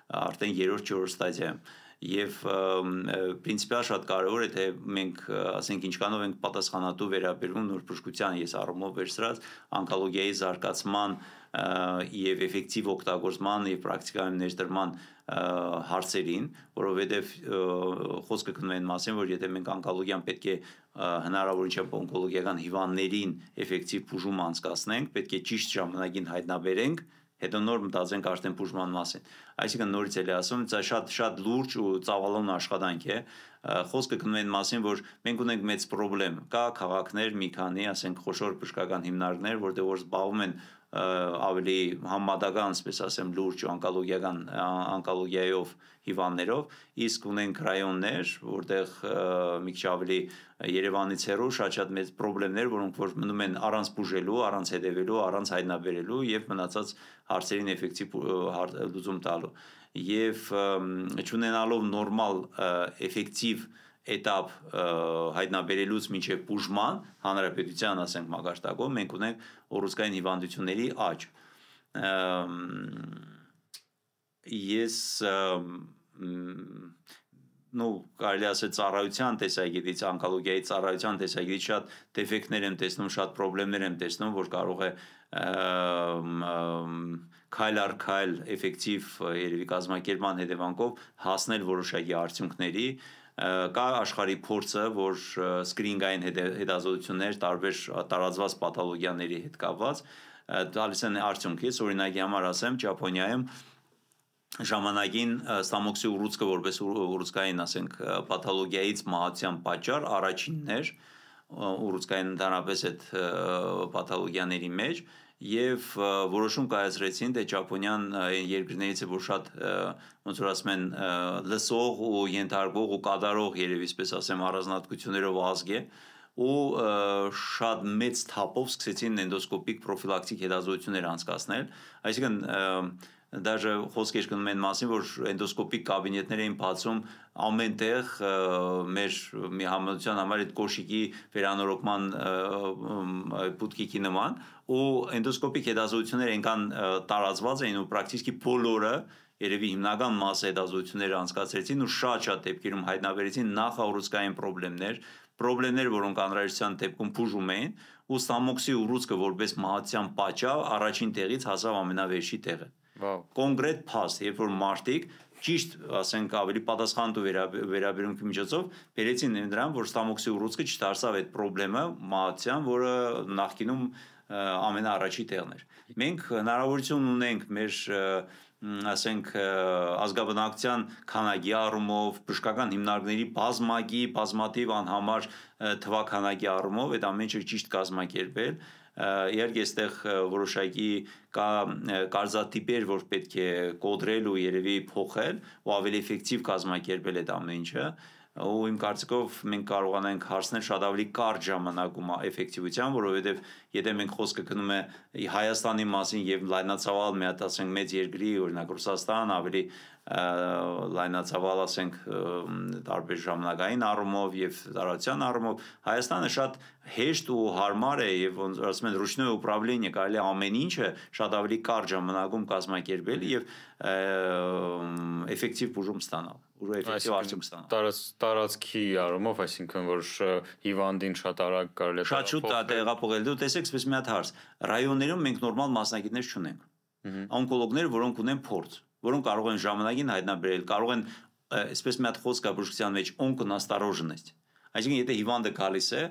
արդեն 3-4 ստադիայում։ Եվ պրինցիպիալ շատ կարևոր է, թե մենք ասենք ինչքանով ենք պատասխանատու վերաբերվում նոր բժշկության ես առումով վերցրած օնկոլոգիայի զարգացման եւ էֆեկտիվ օգտագործման եւ պրակտիկայում ներդրման հարցերին, որովհետեւ խոսքը գնում է այն մասին, որ եթե մենք օնկոլոգիան պետք է հնարավորինչափ օնկոլոգիական հիվանդներին էֆեկտիվ բուժում անցկացնենք, պետք է ճիշտ ժամանակին հայտնաբերենք, հետո նոր մտածենք արդեն բուժման մասին։ Այսինքն նորից էլ ասում, դա շատ լուրջ ու ծավալուն աշխատանք է։ Խոսքը գնում է այն մասին, որ մենք ունենք մեծ խնդրեմ, կա քաղաքներ, մի քանի, ասենք խոշոր բժշկական հիմնարկներ, որտեղ որ զբաղվում են ավելի համադական, ասես ասեմ, լուրջ օնկոլոգիայով հիվանդներով, իսկ ունենք ռայոններ, որտեղ մի քիչ ավելի Երևանից հեռու շատ մեծ խնդիրներ, որոնք որ մնում են առանց բուժելու, առանց հետևելու, առանց հայտնաբերելու եւ մնացած հարցերին էֆեկտիվ լուծում տալու։ Եվ չունենալով նորմալ էֆեկտիվ этап հայտնաբերելուց մինչև բուժման հանրապետության, ասենք մակարդակով, մենք ունենք ուռուցքային հիվանդությունների աճ։ Ես կարելի ասել ծառայության տեսակետից, օնկոլոգիայի ծառայության տեսակետից շատ դեֆեկտներ եմ տեսնում, շատ խնդիրներ եմ տեսնում, որ կարող է քայլ առ քայլ էֆեկտիվ երևի կազմակերպման հետևանքով հասնել որոշակի արդյունքների։ Կա աշխարհի փորձը, որ սկրինինգային հետազոտություններ տարբեր տարածված պաթոլոգիաների հետ կապված տալիս են արդյունք։ Ես օրինակի համար ասեմ, Ճապոնիայում ժամանակին ստամոքսի ուռուցքը որպես ուռուցքային, ասենք, պաթոլոգիայից մահացության պատճառ առաջինն էր ուռուցքային ընդհանրապես այդ պաթոլոգիաների մեջ եւ որոշում կայացրեցին, թե Ճապոնիան երկրներից է, որ շատ ոնց որ ասում են լսող ու ենթարկող ու կատարող երևի այսպես ասեմ առանձնահատկություններով ազգ է ու շատ մեծ թափով սկսեցին էնդոսկոպիկ պրոֆիլակտիկ հետազոտություններ անցկացնել, այսինքն Даже խոսք էր գնում այն մասին, որ էնդոսկոպիկ կաբինետներ էին բացում ամեն տեղ մեր մի համալսարան համար այդ կոշիկի վերանորոգման բուտկիկի նման ու էնդոսկոպիկ հետազոտությունները այնքան տարածված էին ու պրակտիկի բոլորը երևի հիմնական մասը հետազոտությունները անցկացրեցին ու շատ դեպքերում հայտնաբերեցին նախաուռուցքային խնդիրներ, որոնք անհրաժեշտության դեպքում բուժում էին ու ստամոքսի ուռուցքը որպես մահացության պատճառ առաջին տեղից հասավ ամենավերջի տեղը։ Կոնկրետ փաստ, երբ որ մարդիկ ճիշտ, ասենք, ավելի պատասխանատու վերաբերմունքի միջոցով բերեցին նրան, որ ստամոքսի ուռուցքը չդարձավ այդ խնդրեմը մահացության, որը նախկինում ամենաառաջի տեղն էր։ Մենք հնարավորություն ունենք մեր ասենք ազգաբնակության քանակի առումով, բժշկական հիմնարկների բազմատիվ անհամար թվաքանակի առումով այդ ամեն ինչը ճիշտ կազմակերպել իհարկե այստեղ որոշակի կարծատիպեր, որ պետք է կոդրել ու երևի փոխել ու ավելի էֆեկտիվ կազմակերպել այդ ամեն ինչը ու իմ կարծիքով մենք կարողանանք հասնել շատ ավելի կարճ ժամանակում էֆեկտիվության, որովհետև եթե մենք խոսքը գնում է Հայաստանի մասին եւ լայնածավալ մի հատ ասենք մեծ երկրի, օրինակ Ռուսաստան, ավելի լայնածավալ ասենք տարբեր ժամանակային առումով եւ տարածության առումով Հայաստանը շատ հեշտ ու հարմար է եւ ոնց ասում են ռուչное управление կարելի ամեն ինչը շատ ավելի կարճ ժամանակում կազմակերպել եւ էֆեկտիվ բուժում ստանալ ու էֆեկտիվ արդյունք ստանալ տարածքի առումով այսինքն որ հիվանդին շատ արագ կարելի է շատ շուտ տեղափոխել դու տեսեք այսպես մի հատ հարց ռայոններում մենք նորմալ մասնագետներ չունենք օնկոլոգներ որոնք ունեն փորձ որոնք կարող են ժամանակին հայտնաբերել կարող են այսպես մի հատ խոսք կա բժշկության մեջ օնկոնասтороженность այսինքն եթե հիվանդը գալիս է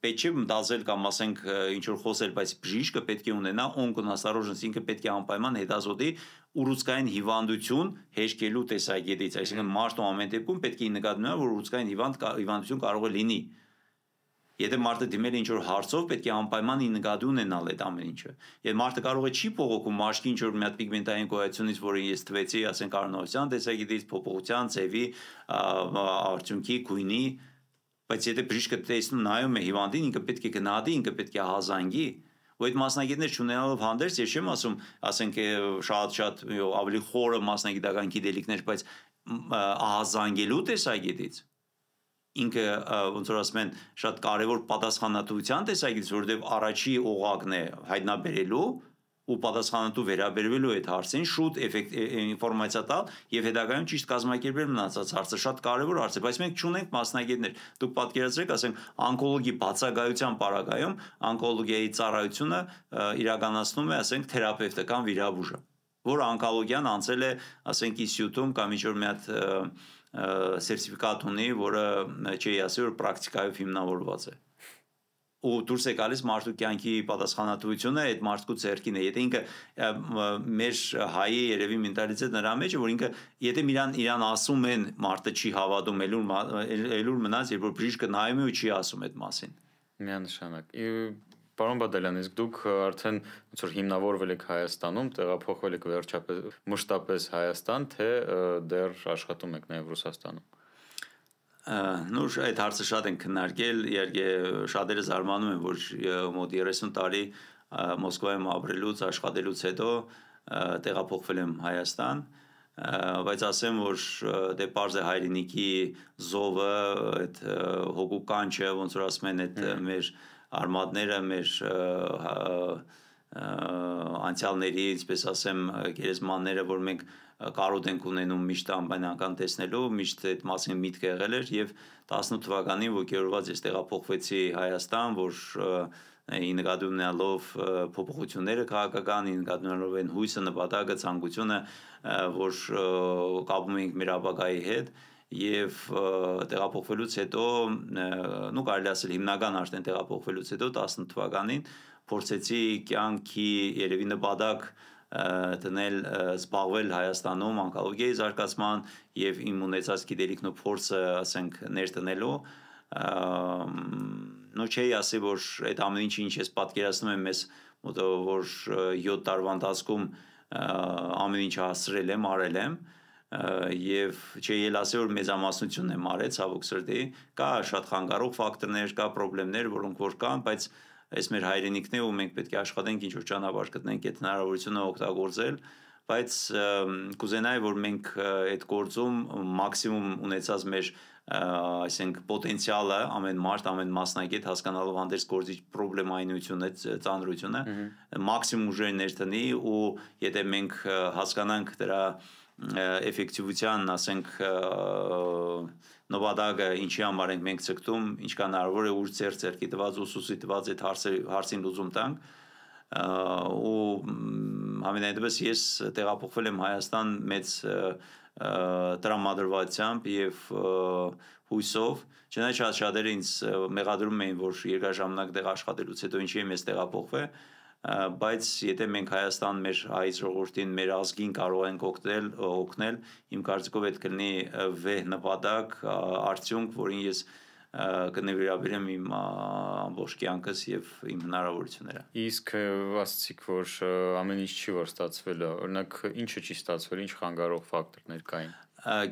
պետք չէ մտածել կամ ասենք ինչ որ խոսել, բայց բժիշկը պետք է ունենա օնկոնասтороженность, ինքը պետք է անպայման հետազոտի ուռուցքային հիվանդություն հեշտելու տեսակետից, այսինքն մարդու ամեն դեպքում պետք է նկատի ունենա, որ ուռուցքային հիվանդություն կարող է լինի։ Եթե մարդը դիմել է ինչ որ հարցով, պետք է անպայման նկատի ունենալ այդ ամեն ինչը։ Եթե մարդը կարող է չի փողոքում մաշկի ինչ որ մի հատ պիգմենտային գոյացությունից, որը ես տվեցի, ասենք առնողության տեսակետից, փոփոխության, ձևի, արդյունքի, գույնի Բայց եթե բժիշկը տեսնում նայում է հիվանդին, ինքը պետք է գնահատի, ինքը պետք է հազանգի, ու այդ մասնագետներ չունենալով հանդերձ, ես չեմ ասում, ասենք շատ ավելի խորը մասնագիտական գիտելիքներ, բայց հազանգելու տեսակետից ինքը ոնց որ ասում են շատ կարևոր պատասխանատվության տեսակետից, որովհետև առաջի օղակն է հայտնաբերելու ու պատասխանատու վերաբերվելու այդ հարցին շուտ ինֆորմացիա տալ եւ հետագայում ճիշտ կազմակերպել մնացած հարցը շատ կարեւոր հարց է բայց մենք չունենք մասնագետներ դուք պատկերացրեք ասենք օնկոլոգի բացակայության պարագայում օնկոլոգիայի ծառայությունը իրականացնում է ասենք թերապևտը կամ վիրաբույժը որ օնկոլոգիան անցել է ասենք ինստիտուտում կամ ինչ որ մի հատ սերտիֆիկատ ունի որը չի ասի որ պրակտիկայով հիմնավորված է ու դուրս է գալիս մարդու կյանքի պատասխանատվությունը այդ մարդու ձեռքին է եթե ինքը մեր հայի երևի մենտալիտետը նրա մեջ է որ ինքը եթե իրան ասում են մարդը չի հավատում ելուր մնաց երբ որ բժիշկը նայում է ու չի ասում այդ մասին միանշանակ Պարոն Բադալյան, իսկ դուք արդեն ոնց որ հիմնավորվել եք Հայաստանում, տեղափոխվել եք վերջապես մշտապես Հայաստան, թե դեռ աշխատում եք նաև Ռուսաստանում Նույն այդ հարցը շատ են քննարկել, իհարկե շատերը զարմանում են, որ մոտ 30 տարի Մոսկվայում ապրելուց, աշխատելուց հետո տեղափոխվել եմ Հայաստան, բայց ասեմ, որ դե պարզ է հայրենիքի զովը, այդ հոգու կանչը, ոնց որ ասում են, այդ մեր արմատները, մեր անցյալների, ինչպես ասեմ, գերեզմանները, որ մենք կարոտ ենք ունենում միշտ անբանական տեսնելու, միշտ այդ մասին միտք եղել էր եւ 18 թվականին ոգևորված ես տեղափոխվեցի Հայաստան, որ նկատի ունենալով փոփոխությունները քաղաքական, նկատի ունենալով այն հույսը, նպատակը, ցանկությունը, որ կապում ենք մեր ապագայի հետ եւ տեղափոխվելուց հետո, նու կարելի ասել հիմնական արդեն տեղափոխվելուց հետո 18 թվականին փորձեցի կյանքի երևի նպատակ դնել զբաղվել Հայաստանում օնկոլոգիայի զարգացման եւ իմ ունեցած գիտելիքն ու փորձը ասենք ներդնելու նո չի ասի որ այդ ամեն ինչը ինչ ես պատկերացնում եմ մեզ մոտով որ 7 տարվա ընթացքում ամեն ինչ հասցրել եմ արել եմ եւ չի ասի որ մեծամասնությունն եմ արել ցավոք սրտի կա շատ խանգարող ֆակտորներ կա խնդիրներ որոնք որ կան բայց Այս մեր հայրենիքն է ու մենք պետք է աշխատենք ինչ որ ճանապարհ գտնենք այդ հնարավորությունը օգտագործել բայց կուզենայի որ մենք այդ գործում մաքսիմում ունեցած մեր այսինքն պոտենցիալը ամեն մարդ ամեն մասնագետ հասկանալով հանդերձ գործի խնդրեմայնությունը ծանրությունը մաքսիմում ուժեր ներդնի ու եթե մենք հասկանանք դրա էֆեկտիվության ասենք նպատակը ինչի համար ենք մենք ցկտում ինչքան հնարավոր է ուր ծերքի տված ուսուսի տված այդ հարցին լուծում տանք ու համենայնդեպս ես տեղափոխվել եմ Հայաստան մեծ տրամադրվածությամբ եւ հույսով չնայած շատերը ինձ մեղադրում էին որ երկարաժամանակ տեղ աշխատելուց հետո ինչի եմ ես տեղափոխվել բայց եթե մենք Հայաստան մեր հայ ժողովրդին մեր ազգին կարող ենք օգնել իմ կարծիքով այդ կլինի վեհ նպատակ արդյունք որին ես կնվիրաբերեմ իմ ամբողջ կյանքս եւ իմ հնարավորությունները իսկ ասացիք որ ամեն ինչ չի որ ստացվել օրինակ ինչը չի ստացվել ինչ խանգարող ֆակտորներ կային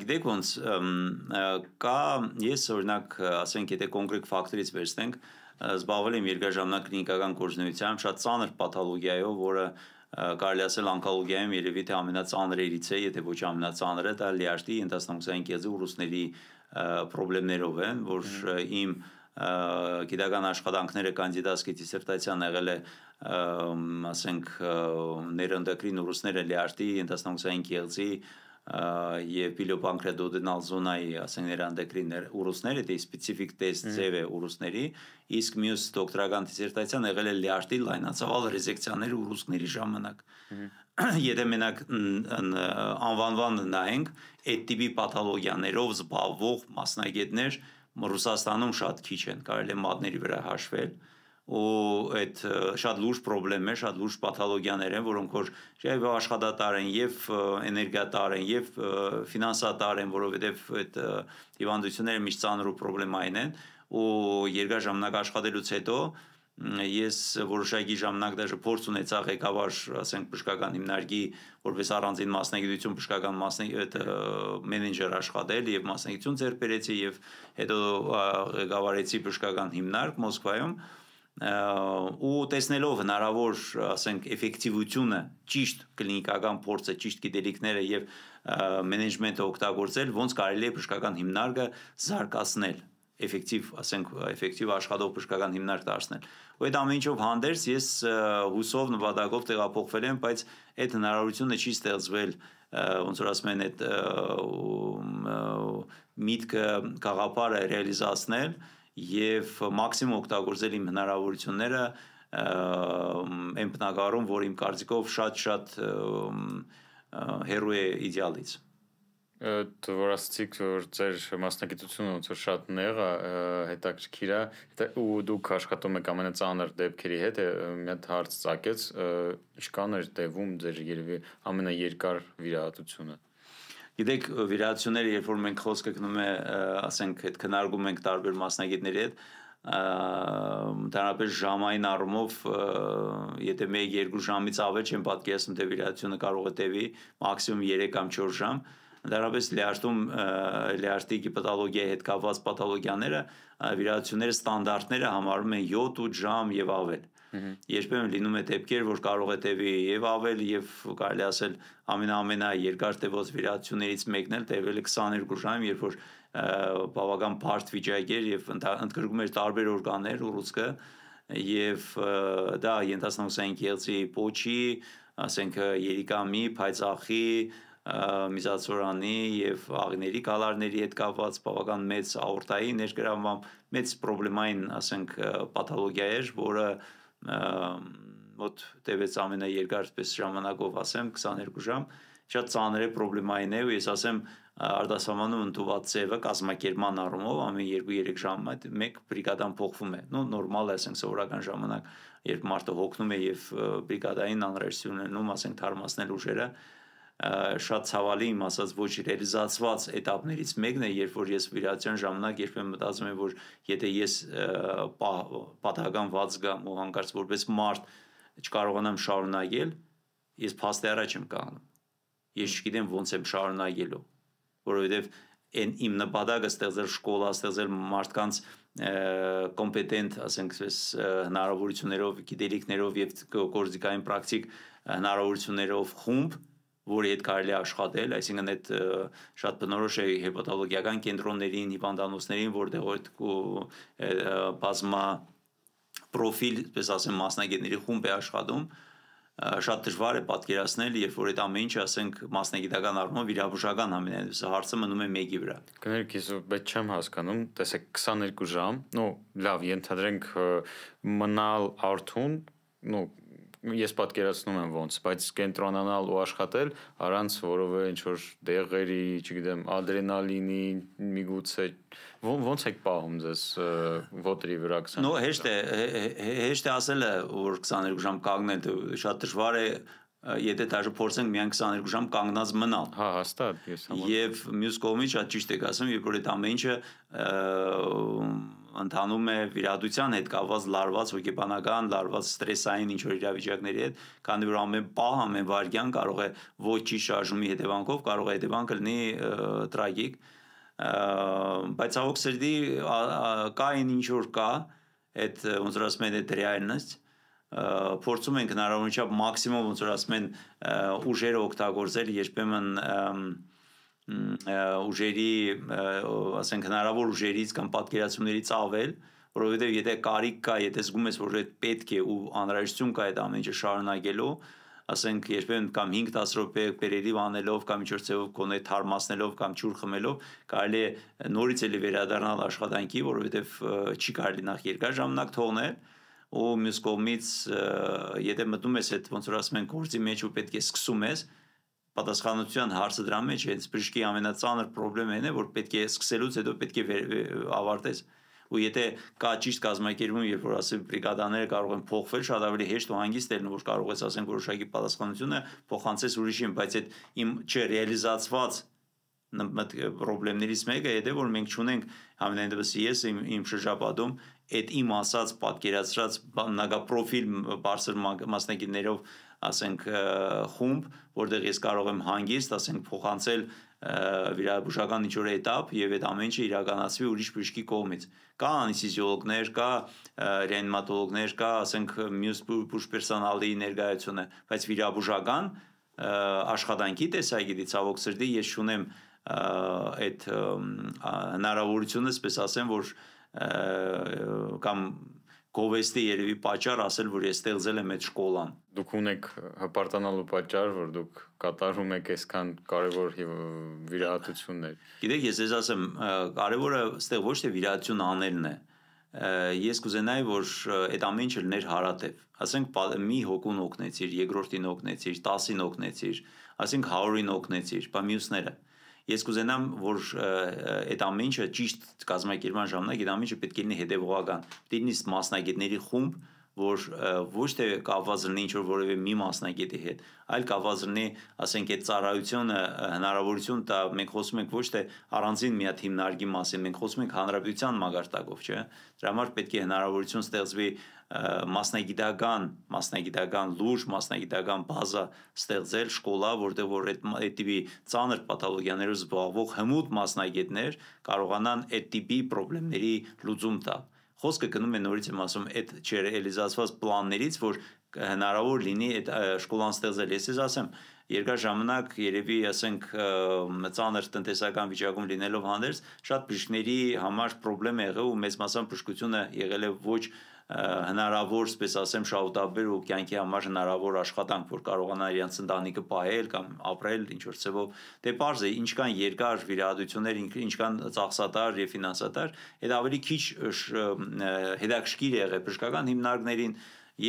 գիտեք ոնց կա ես օրինակ ասենք եթե կոնկրետ ֆակտորից վերցնենք զբաղվել եմ երկար ժամանակ կլինիկական գործունեությամբ շատ ծանր պաթոլոգիայով, որը կարելի ասել օնկոլոգիայում երևի թե ամենածանրերից է, եթե ոչ ամենածանրը, դա լյարդի ենթաստամոքսային կեղծի ուռուցքների խնդիրներով են, որ իմ գիտական աշխատանքները կանդիդատский դիսերտացիան եղել է ասենք նեյրոէնդոկրին ուռուցքները լյարդի ենթաստամոքսային կեղծի եւ պիլոպանկրեատոդենալ զոնայի ասենք նեյրոէնդոկրին ուռուցքները դա սպეციფიկ տեստ ձև է ուռուցքների իսկ մյուս դոկտորական դիսերտացիան եղել է լյարդի լայնածավալ ռեզեկցիաների ուռուցքների ժամանակ եթե մենակ անվանման նայենք այդ տիպի պաթոլոգիաներով զբաղվող մասնագետներ Ռուսաստանում շատ քիչ են կարելի է մատների վրա հաշվել ու այդ շատ լուրջ խնդրեմ է, շատ լուրջ պաթոլոգիաներ են, որոնք որ եւ աշխատատար են, եւ էներգիատար են, եւ ֆինանսատար են, որովհետեւ այդ հիվանդությունները միշտ ծանր ու խնդրեմային են ու երկար ժամանակ աշխատելուց հետո ես որոշակի ժամանակ դաժե փորձ ունեցա ղեկավար, ասենք բժշկական հիմնարկի որպես առանձին մասնագիտություն բժշկական մենեջեր աշխատել եւ մասնագիտություն ձեռք բերեցի եւ հետո ղեկավարեցի բժշկական հիմնարկ Մոսկվայում ու տեսնելով հնարավոր ասենք էֆեկտիվությունը ճիշտ կլինիկական փորձը ճիշտ գիտելիքները եւ մենեջմենտը օգտագործել ոնց կարելի է բժշկական հիմնարկը զարգացնել էֆեկտիվ ասենք էֆեկտիվ աշխատող բժշկական հիմնարկ դարձնել ու այդ ամեն ինչով հանդերձ ես հուսով նպատակով տեղափոխվել եմ բայց այդ հնարավորությունը չի ստեղծվել ոնց որ ասում են այդ միտքը գաղափարը ռեալիզացնել եւ մաքսիմում օգտագործել իմ հնարավորությունները այն բնակարարում, որ իմ կարծիքով շատ հերոյ է իդեալից։ Որ ասացիք, որ ձեր մասնագիտությունը ոնց որ շատ նեղ է, հետաքրքիր է, ու դուք աշխատում եք ամենածանր դեպքերի հետ, մի հատ հարց ծագեց, ինչքան էր տևում ձեր երևի ամենաերկար վիրահատությունը։ Գիտեք, վիրահատությունները, երբ որ մենք խոսքը գնում է, ասենք, այդ քննարկում ենք տարբեր մասնագետների հետ, դրանապես ժամային առումով, եթե 1-2 ժամից ավել չեմ պատկերացնում, թե վիրահատությունը կարող է տևի, մաքսիմում 3 կամ 4 ժամ, դրանապես լյարդի գիպատոլոգիայի հետ կապված պաթոլոգիաները, վիրահատությունները ստանդարտները համարում են 7-8 ժամ եւ ավել։ Երբեմն լինում է դեպքեր, որ կարող է տևի եւ ավել եւ կարելի ասել ամենաերկար տևած վիրահատություններից մեկն էլ տևել է 22 ժամ, երբ որ բավական բարդ վիճակ էր եւ ընդգրկում էր տարբեր օրգաններ ուռուցքը եւ դա ենթաստամոքսային կեղծի պոչի, ասենք երիկամի, փայծախի, միզացորանի եւ աղիների գալարների հետ կապված բավական մեծ աորտայի ներգրավմամբ մեծ խնդրեմային, ասենք, պաթոլոգիա էր, որը մոտ տևեց ամենաերկար ժամանակով ասեմ 22 ժամ շատ ծանր է խնդրեմային է ու ես ասեմ արտասահմանում ընդունված ձևը կազմակերպման առումով ամեն 2-3 ժամ մեկ բրիգադան փոխվում է նորմալ է ասենք սովորական ժամանակ երբ մարդը հոգնում է եւ բրիգադային անհրաժեշտություն ունենում ասենք թարմացնել ուժերը շատ ցավալի իմ ասած ոչ ռեալիզացված էտապներից մեկն է երբ որ ես վիրահատության ժամանակ երբեմն մտածում եմ որ եթե ես պատահական վաց գամ ու հանկարծ որպես մարդ չկարողանամ շարունակել ես փաստի առաջ եմ կանգնում ես չգիտեմ ոնց եմ շարունակելու որովհետեւ այն իմ նպատակը ստեղծել շկոլա ստեղծել մարդկանց կոմպետենտ ասենք հնարավորություններով գիտելիքներով եւ գործիքային պրակտիկ հնարավորություններով խումբ որի հետ կարելի է աշխատել, այսինքն այդ շատ բնորոշ է հեպատոլոգիական կենտրոններին, հիվանդանոցներին, որտեղ բազմա պրոֆիլ, պես ասեմ, մասնագետների խումբ է աշխատում, շատ դժվար է պատկերացնել, երբ որ այդ ամեն ինչը, ասենք, մասնագիտական առումով վիրաբուժական ամենայնիվս հարցը մնում է մեկի վրա։ Կներեք, ես բայց չեմ հասկանում, տեսեք 22 ժամ, լավ, ենթադրենք մնալ արթուն, ես պատկերացնում եմ ոնց, բայց կենտրոնանալ ու աշխատել առանց որևէ ինչ-որ դեղերի, չգիտեմ, ադրենալինի, միգուցե ոնց եք պահում ձեզ ոտերի վրա 20 հեշտ է ասելը, որ 22 ժամ կանգնել, շատ դժվար է, եթե դաժե փորձենք միայն 22 ժամ կանգնած մնալ։ Հա, հաստատ, ես համոզվում եմ։ Եվ մյուս կողմից շատ ճիշտ եք ասում, երբ որ այդ ամեն ինչը ընթանում է վիրահատության հետ կապված լարված հոգեբանական, լարված ստրեսային ինչ-որ իրավիճակների հետ, քանի որ ամեն պահ, ամեն վայրկյան կարող է ոչ ճիշտ շարժումի հետևանքով կարող է հետևանքը լինի տրագիկ, բայց ցավոք սրտի կա այն ինչ որ կա, այդ ոնց որ ասում են այդ ռեալնess, փորձում ենք հնարավորինչափ մաքսիմում ոնց որ ասում են ուժերը օգտագործել, երբեմն ուժերի, ասենք հնարավոր ուժերից կամ պատկերացումներից ավել, որովհետև եթե կարիք կա, եթե զգում ես, որ պետք է ու անհրաժեշտություն կա այդ ամեն ինչը շարունակելու, ասենք երբեմն կամ 5-10 րոպե պերերիվ անելով կամ ինչ-որ ձևով գոնե թարմացնելով կամ ջուր խմելով կարելի է նորից էլի վերադառնալ աշխատանքի, որովհետև չի կարելի նախ երկար ժամանակ թողնել ու մյուս կողմից եթե մտնում ես այդ ոնց որ ասում են գործի մեջ ու պետք է սկսում ես պատասխանատվության հարցը դրա մեջ է, բժշկի ամենածանր խնդիրն է, որ պետք է սկսելուց հետո պետք է ավարտես ու եթե կա ճիշտ կազմակերպում, երբ որ ասեմ բրիգադաները կարող են փոխվել, շատ ավելի հեշտ ու հանգիստ է լինում, որ կարող ես ասենք որոշակի պատասխանատվությունը փոխանցես ուրիշին, բայց այդ իմ չռեալիզացված խնդիրներից մեկը է, որ մենք չունենք ամենայն դեպս ես իմ շրջապատում այդ իմ ասած պատկերացրած բնագապրոֆիլ բարձր մասնագետներով ասենք խումբ, որտեղ ես կարող եմ հանգիստ ասենք փոխանցել վիրաբուժական ինչ-որ էտապ եւ այդ ամեն ինչը իրականացվի ուրիշ բժշկի կողմից։ Կա անեսթեզիոլոգներ, կա ռեանիմատոլոգներ, կա ասենք մյուս բուժ պերսոնալի ներկայությունը, բայց վիրաբուժական աշխատանքի տեսակետից ցավոք սրտի ես չունեմ այդ հնարավորությունը, ասես ասեմ, որ կամ գովեստի երևի պատճառ ասել, որ ես ստեղծել եմ այդ շկոլան։ Դուք ունեք հպարտանալու պատճառ, որ դուք կատարում եք այսքան կարևոր վիրահատություններ։ Գիտեք, ես ասեմ, կարևորը այստեղ ոչ թե վիրահատություն անելն է։ Ես կուզենայի, որ այդ ամեն ինչը լիներ հարատև։ Ասենք մի հոգուն օգնեցիր, երկրորդին օգնեցիր, 10-ին օգնեցիր, ասենք 100-ին օգնեցիր, բա մյուսները։ Ես կուզենամ, որ այդ ամեն ինչը ճիշտ կազմակերպման ժամանակ այդ ամեն ինչը պետք է լինի հետևողական։ Պետք է լինի մասնագետների խումբ, որ ոչ թե կապված լինի ինչ-որ որևէ մի մասնագետի հետ, այլ կապված լինի, ասենք, այդ ծառայությունը հնարավորություն տա, մենք խոսում ենք ոչ թե առանձին մի հատ հիմնարկի մասին, մենք խոսում ենք հանրապետության մակարդակով, չէ՞։ Դրա համար պետք է հնարավորություն ստեղծվի մասնագիտական լուրջ, մասնագիտական բազա ստեղծել, շկոլա, որտեղ որ այդ տիպի ծանր պաթոլոգիաներով զբաղվող հմուտ մասնագետներ կարողանան այդ տիպի խնդիրների լուծում տալ։ Խոսքը գնում է նորից եմ ասում այդ չռեալիզացված պլաններից, որ հնարավոր լինի այդ շկոլան ստեղծել։ Ես ասեմ, երկար ժամանակ երևի ասենք ծանր տնտեսական վիճակում լինելով հանդերձ շատ բժիշկների համար խնդրեմ է եղել ու մեծ մասամբ բժշկությունը եղել է ոչ հնարավոր, ասես ասեմ, շահութաբեր ու կյանքի համար հնարավոր աշխատանք, որ կարողանա իրենց ընտանիքը պահել կամ ապրել ինչ-որ ձևով։ Դե պարզ է, ինչքան երկար վիրահատություններ, ինչքան ծախսատար եւ ֆինանսատար, այդ ավելի քիչ հետաքրքիր է եղել բժշկական հիմնարկներին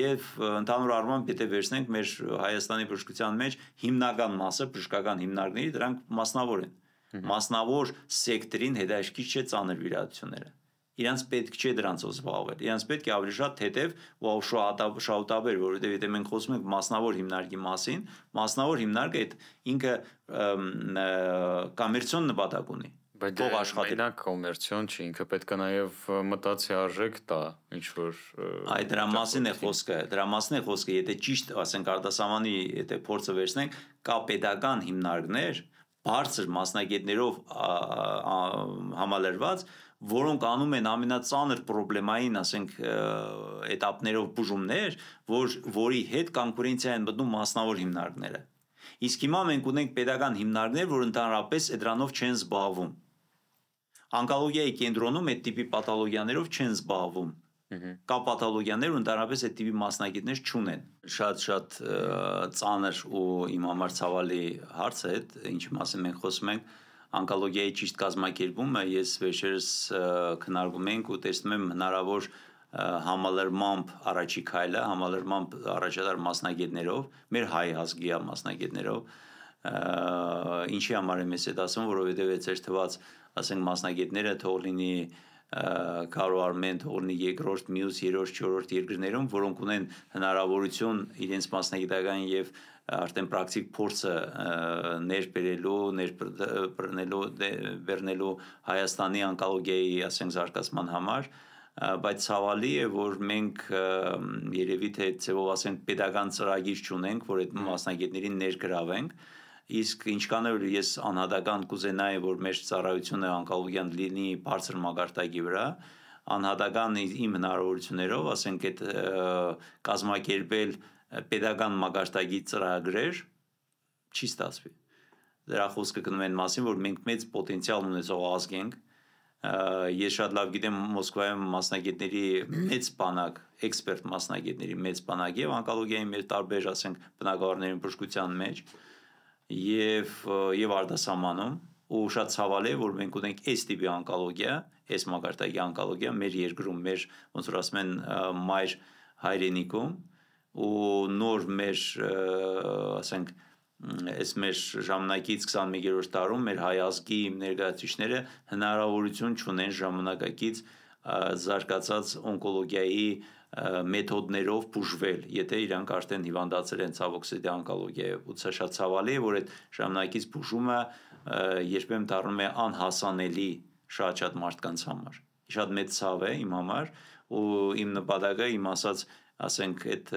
եւ ընդհանուր առմամբ եթե վերցնենք մեր Հայաստանի բժշկության մեջ հիմնական մասը բժշկական հիմնարկների դրանք մասնավոր են։ Մասնավոր սեկտորին հետաքրքիր չէ ծանր վիրահատությունները։ Իրանց պետք չէ դրանցով զբաղվել։ Իրանց պետք է ավելի շատ թեթև ու շահութաբեր, որովհետև եթե մենք խոսում ենք մասնավոր հիմնարկի մասին, մասնավոր հիմնարկը այդ ինքը կոմերցիոն նպատակ ունի։ Բայց մենակ կոմերցիոն չի, ինքը պետք է նաև մտածի արժեք տա, ինչ որ Այդ դրա մասին է խոսքը, եթե ճիշտ, ասենք արտասահմանի, եթե փորձը վերցնենք, կա պետական հիմնարկներ, բարձր մասնագետներով համալրված, որոնք անում են ամենածանր խնդրային, ասենք, էտապներով բուժումներ, որի հետ կոնկուրենցիա են մտնում մասնավոր հիմնարկները։ Իսկ հիմա մենք ունենք պետական հիմնարկներ, որ ընդհանրապես դրանով չեն զբաղվում։ Ոնկոլոգիայի կենտրոնում այդ տիպի պաթոլոգիաներով չեն զբաղվում։ Կա պաթոլոգիաներ, ու ընդհանրապես այդ տիպի մասնագետներ չունեն։ Շատ ծանր ու իմ համար ցավալի հարց է, ինչի մասին մենք խոսում ենք, ոնկոլոգիայի ճիշտ կազմակերպումը, ես վերջերս քննարկում ենք ու տեսնում եմ հնարավոր համալրմամբ առաջի քայլը, համալրմամբ առաջատար մասնագետներով, մեր հայ ազգի մասնագետներով, ինչի համար եմ ես այդ ասում, որովհետև այդ ծեր թված, ասենք, մասնագետները թող լինի Կարո Արմեն, թող լինի երկրորդ, մյուս, երրորդ, չորրորդ երկրներում, որոնք ունեն հնարավորություն իրենց մասնագիտական եւ արդեն պրակտիկ փորձը ներբերնելու Հայաստանի ոնկոլոգիայի, ասենք, զարգացման համար, բայց ցավալի է, որ մենք երևի թե ձևով ասենք պետական ծրագիր չունենք, որ այդ մասնագետներին ներգրավենք, իսկ ինչքան էլ ես անհատական կուզենայի, որ մեր ծառայությունը ոնկոլոգիան լինի բարձր մակարդակի վրա, անհատական իմ հնարավորություններով, ասենք այդ կազմակերպել պետական մագարտագիր ծրագրեր չի ստացվի։ Դրա խոսքը գնում են մասին, որ մենք մեծ պոտենցիալ ունեցող ազգ ենք։ Ես շատ լավ գիտեմ Մոսկվայում մասնագետների մեծ բանակ, էքսպերտ մասնագետների մեծ բանակ եւ օնկոլոգիայի մեր տարբեր, ասենք, բնակավարների բժշկության մեջ եւ արտասահմանում ու շատ ցավալի է, որ մենք ունենք այս տիպի օնկոլոգիա, այս մակարդակի օնկոլոգիա մեր երկրում, մեր ոնց որ ասում են մայր հայրենիքում ու նոր մեր, ասենք, այս մեր ժամանակից 21-րդ դարում մեր հայ ազգի ներկայացուցիչները հնարավորություն չունեն ժամանակակից զարգացած օնկոլոգիայի մեթոդներով բուժվել, եթե իրանք արդեն հիվանդացել են ցավոք սրտի օնկոլոգիայով, ու սա շատ ցավալի է, որ այդ ժամանակից բուժումը երբեմն դառնում է անհասանելի շատ մարդկանց համար։ Շատ մեծ ցավ է իմ համար ու իմ նպատակը իմ ասած ասենք այդ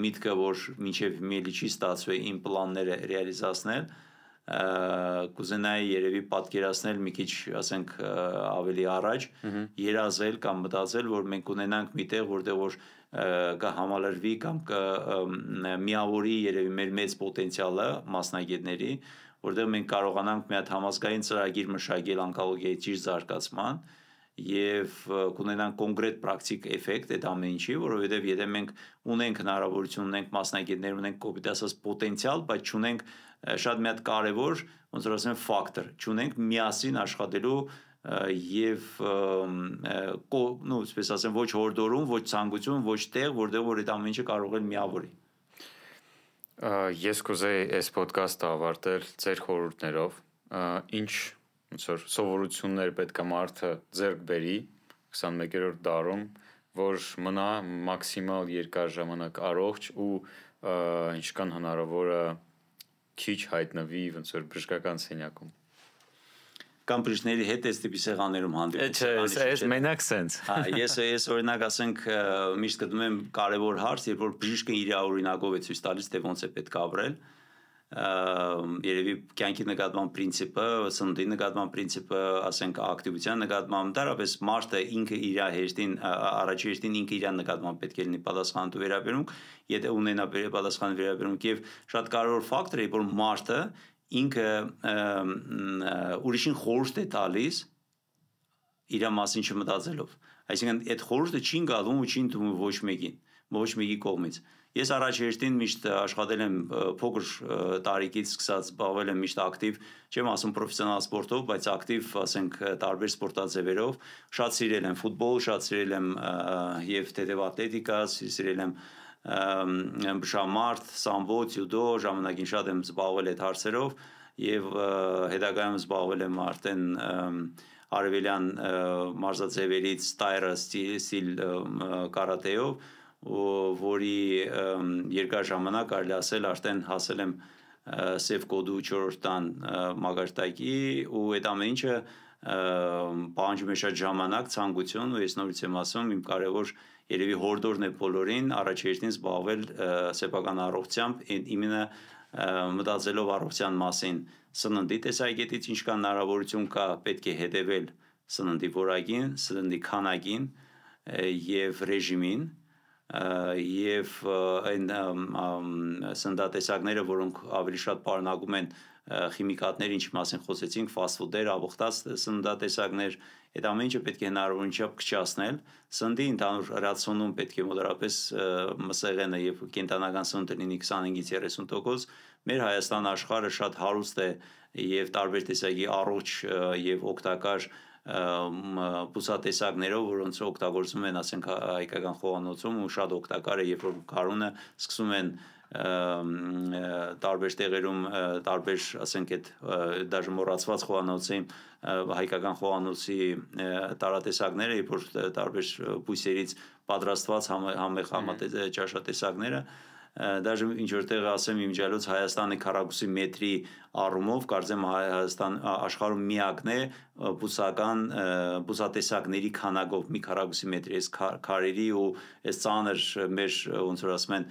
միտքը, որ մինչև միելի չի ստացվի իմ պլանները ռեալիզացնել, կուզենայի երևի պատկերացնել մի քիչ, ասենք, ավելի առաջ, երազել կամ մտածել, որ մենք ունենանք մի տեղ, որտեղ որ կհամալրվի կամ կմիավորի երևի մեր մեծ պոտենցիալը մասնագետների, որտեղ մենք կարողանանք մի հատ համազգային ծրագիր մշակել օնկոլոգիայի ճիշտ զարգացման եւ կունենան կոնկրետ պրակտիկ էֆեկտ այդ ամեն ինչի, որովհետեւ եթե մենք ունենք հնարավորություն, ունենք մասնագետներ, ունենք կոպիտ ասած պոտենցիալ, բայց չունենք շատ մի հատ կարևոր, ոնց որ ասեմ, ֆակտոր, չունենք միասին աշխատելու եւ նո, այսպես ասեմ, ոչ հորդորում, ոչ ցանկություն, ոչ տեղ, որտեղ որ այդ ամեն ինչը կարող է միավորի։ Ես կուզեի այս ոդկասթը ավարտել ձեր խորհուրդներով, ինչ ոնց որ սովորություններ պետք է մարդը ձեռք բերի 21-րդ դարում, որ մնա մաքսիմալ երկար ժամանակ առողջ ու ինչքան հնարավոր է քիչ հայտնվի ոնց որ բժշկական սենյակում։ Կամ բժիշկների հետ այս տիպի սեղաններում հանդիպել։ Այս մենակ sense։ Ես օրինակ ասենք միշտ գտնում եմ կարևոր հարց, երբ որ բժիշկը իր օրինակով է ցույց տալիս, թե ոնց է պետք է ապրել։ Երևի կյանքի նկատմամբ պրինցիպը, սննդի նկատմամբ պրինցիպը, ասենք ակտիվության նկատմամբ, դարապես մարդը ինքը իր հերթին առաջի հերթին ինքը իր նկատմամբ պետք է լինի պատասխանատու վերաբերմունք, եթե ունենա պատասխան վերաբերմունք եւ շատ կարևոր ֆակտոր է, որ մարդը ինքը ուրիշին խորհուրդ է տալիս իր մասին չմտածելով։ Այսինքն այդ խորհուրդը չի գալու ու չի ընդունվում ոչ մեկի կողմից։ Ես առաջ հերթին միշտ աշխատել եմ փոքր տարիքից սկսած զբաղվել եմ միշտ ակտիվ, չեմ ասում պրոֆեսիոնալ սպորտով, բայց ակտիվ, ասենք, տարբեր սպորտաձևերով, շատ սիրել եմ ֆուտբոլ, շատ սիրել եմ եւ թեթև ատլետիկա, սիրել եմ բշամարտ, սամբո, ձյուդո, ժամանակին շատ եմ զբաղվել այդ հարցերով եւ հետագայում զբաղվել եմ արդեն արևելյան մարզաձևերից տայրը ստիլ կարատեով, որի երկար ժամանակ կարելի ասել արդեն հասել եմ սև կոդու 4-րդ տան մագարտակի ու այդ ամեն ինչը պահանջում է շատ ժամանակ, ցանկություն ու ես նորից եմ ասում իմ կարևոր երևի հորդորն է բոլորին առաջերտին զբաղվել սեփական առողջությամբ, իմенно մտածելով առողջության մասին, սննդի տեսակետից ինչքան հնարավորություն կա պետք է հետևել սննդի որակին, սննդի քանակին եւ ռեժիմին եւ այն սննդատեսակները, որոնք ավելի շատ պարունակում են քիմիկատներ, ինչի մասին խոսեցինք, ֆաստ ֆուդեր, աբողտած սննդատեսակներ, այդ ամեն ինչը պետք է հնարավորինչափ քչացնել։ Սննդի ընդհանուր ռացիոնում պետք է մոտավորապես մսեղենը եւ կենտանական սնունդը լինի 25-ից 30%։ Մեր Հայաստան աշխարհը շատ հարուստ է եւ տարբեր տեսակի առողջ եւ օգտակար բուսատեսակներով, որոնց օգտագործում են, ասենք, հայկական խոհանոցում ու շատ օգտակար է, երբ որ գարունը սկսում են տարբեր տեղերում տարբեր, ասենք, այդ դաժե մոռացված խոհանոցի հայկական խոհանոցի տարատեսակները, երբ որ տարբեր բույսերից պատրաստված համեղ ճաշատեսակները դաժե ինչ որտեղ ասեմ իմջալոց Հայաստանի քառակուսի մետրի առումով կարծեմ Հայաստան աշխարհում միակն է բուսական բուսատեսակների քանակով մի քառակուսի մետրի այս քարերի ու այս ծանր մեր ոնց որ ասում են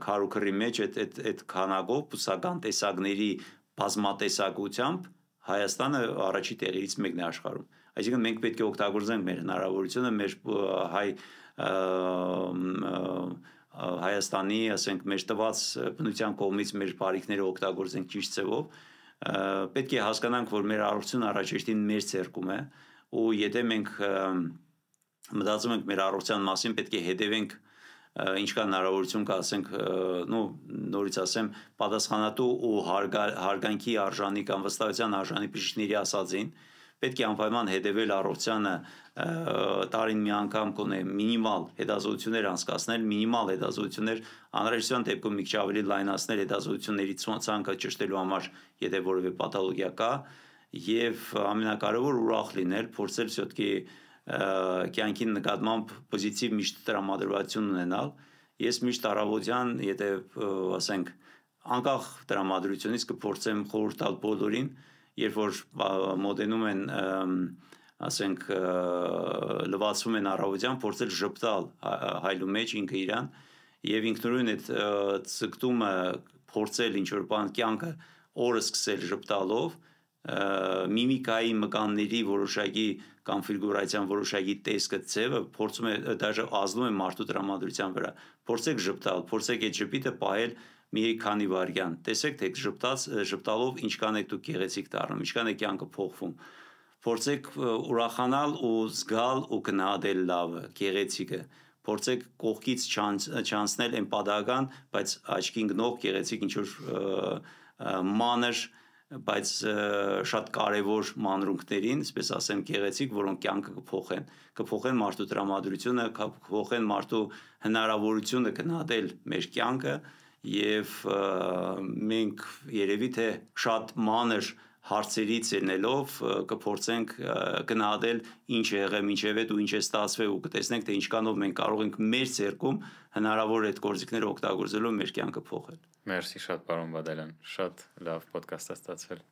քարուքրի մեջ այդ քանակով բուսական տեսակների բազմատեսակությամբ Հայաստանը առաջի տեղերից մեկն է աշխարհում։ Այսինքն մենք պետք է օգտագործենք մեր հնարավորությունը, մեր Հայաստանի, ասենք, մեր տված բնության կողմից մեր բարիքները օգտագործենք ճիշտ ձևով, պետք է հասկանանք, որ մեր առողջությունը առաջեշտին մեր ձեռքում է, ու եթե մենք մտածում ենք մեր առողջության մասին, պետք է հետևենք ինչքան հնարավորություն կա, ասենք, նորից ասեմ, պատասխանատու ու հարգանքի արժանի կամ վստահության արժանի բժիշկների ասածին, պետք է անպայման հետևել առողջությանը տարին մի անգամ կոնե մինիմալ հետազոտություններ անցկացնել, մինիմալ հետազոտություններ անհրաժեշտության դեպքում մի քիչ ավելի լայնացնել հետազոտությունների ցանկը ճշտելու համար, եթե որևէ պաթոլոգիա կա, եւ ամենակարևոր ուրախ լինել, փորձել все-таки կյանքի նկատմամբ պոզիտիվ միշտ տրամադրվածություն ունենալ։ Ես միշտ առավոտյան, եթե ասենք անկախ տրամադրությունից կփորձեմ խորհուրդ տալ բոլորին, երբ որ մոտենում են ասենք լվացվում են առավոտյան, փորձել ժպտալ հայլու մեջ ինքը իրան եւ ինքնուրույն այդ ցկտումը փորձել ինչ որ բան կյանքը օրը սկսել ժպտալով միմիկայի մկանների որոշակի կոնֆիգուրացիան որոշակի տեսքը ձևը փորձում է դաժե ազդում է մարդու տրամադրության վրա փորձեք ժպտալ փորձեք այդ ժպիտը պահել մի քանի վայրկյան տեսեք թե ժպտալով ինչքան եք դուք գեղեցիկ դառնում ինչքան է կյանքը փոխվում փորձեք ուրախանալ ու զգալ ու գնահատել լավը գեղեցիկը փորձեք կողքից չանցնել այն պատահական բայց աչքին գնող գեղեցիկ ինչ որ մանր բայց շատ կարևոր մանրունքներին, այսպես ասեմ, գեղեցիկ, որոնք կյանքը կփոխեն մարդու տրամադրությունը, կփոխեն մարդու հնարավորությունը գնահատել մեր կյանքը եւ մենք երևի թե շատ մանր հարցերից ելնելով կփորձենք գնահատել ինչ է եղել մինչև այդ ու ինչ է ստացվել ու կտեսնենք թե ինչքանով մենք կարող ենք մեր ցերկում հնարավոր այդ գործիքները օգտագործելով մեր կյանքը փոխել։ Մերսի շատ պարոն Բադալյան, շատ լավ ոդկաստ է ստացվել։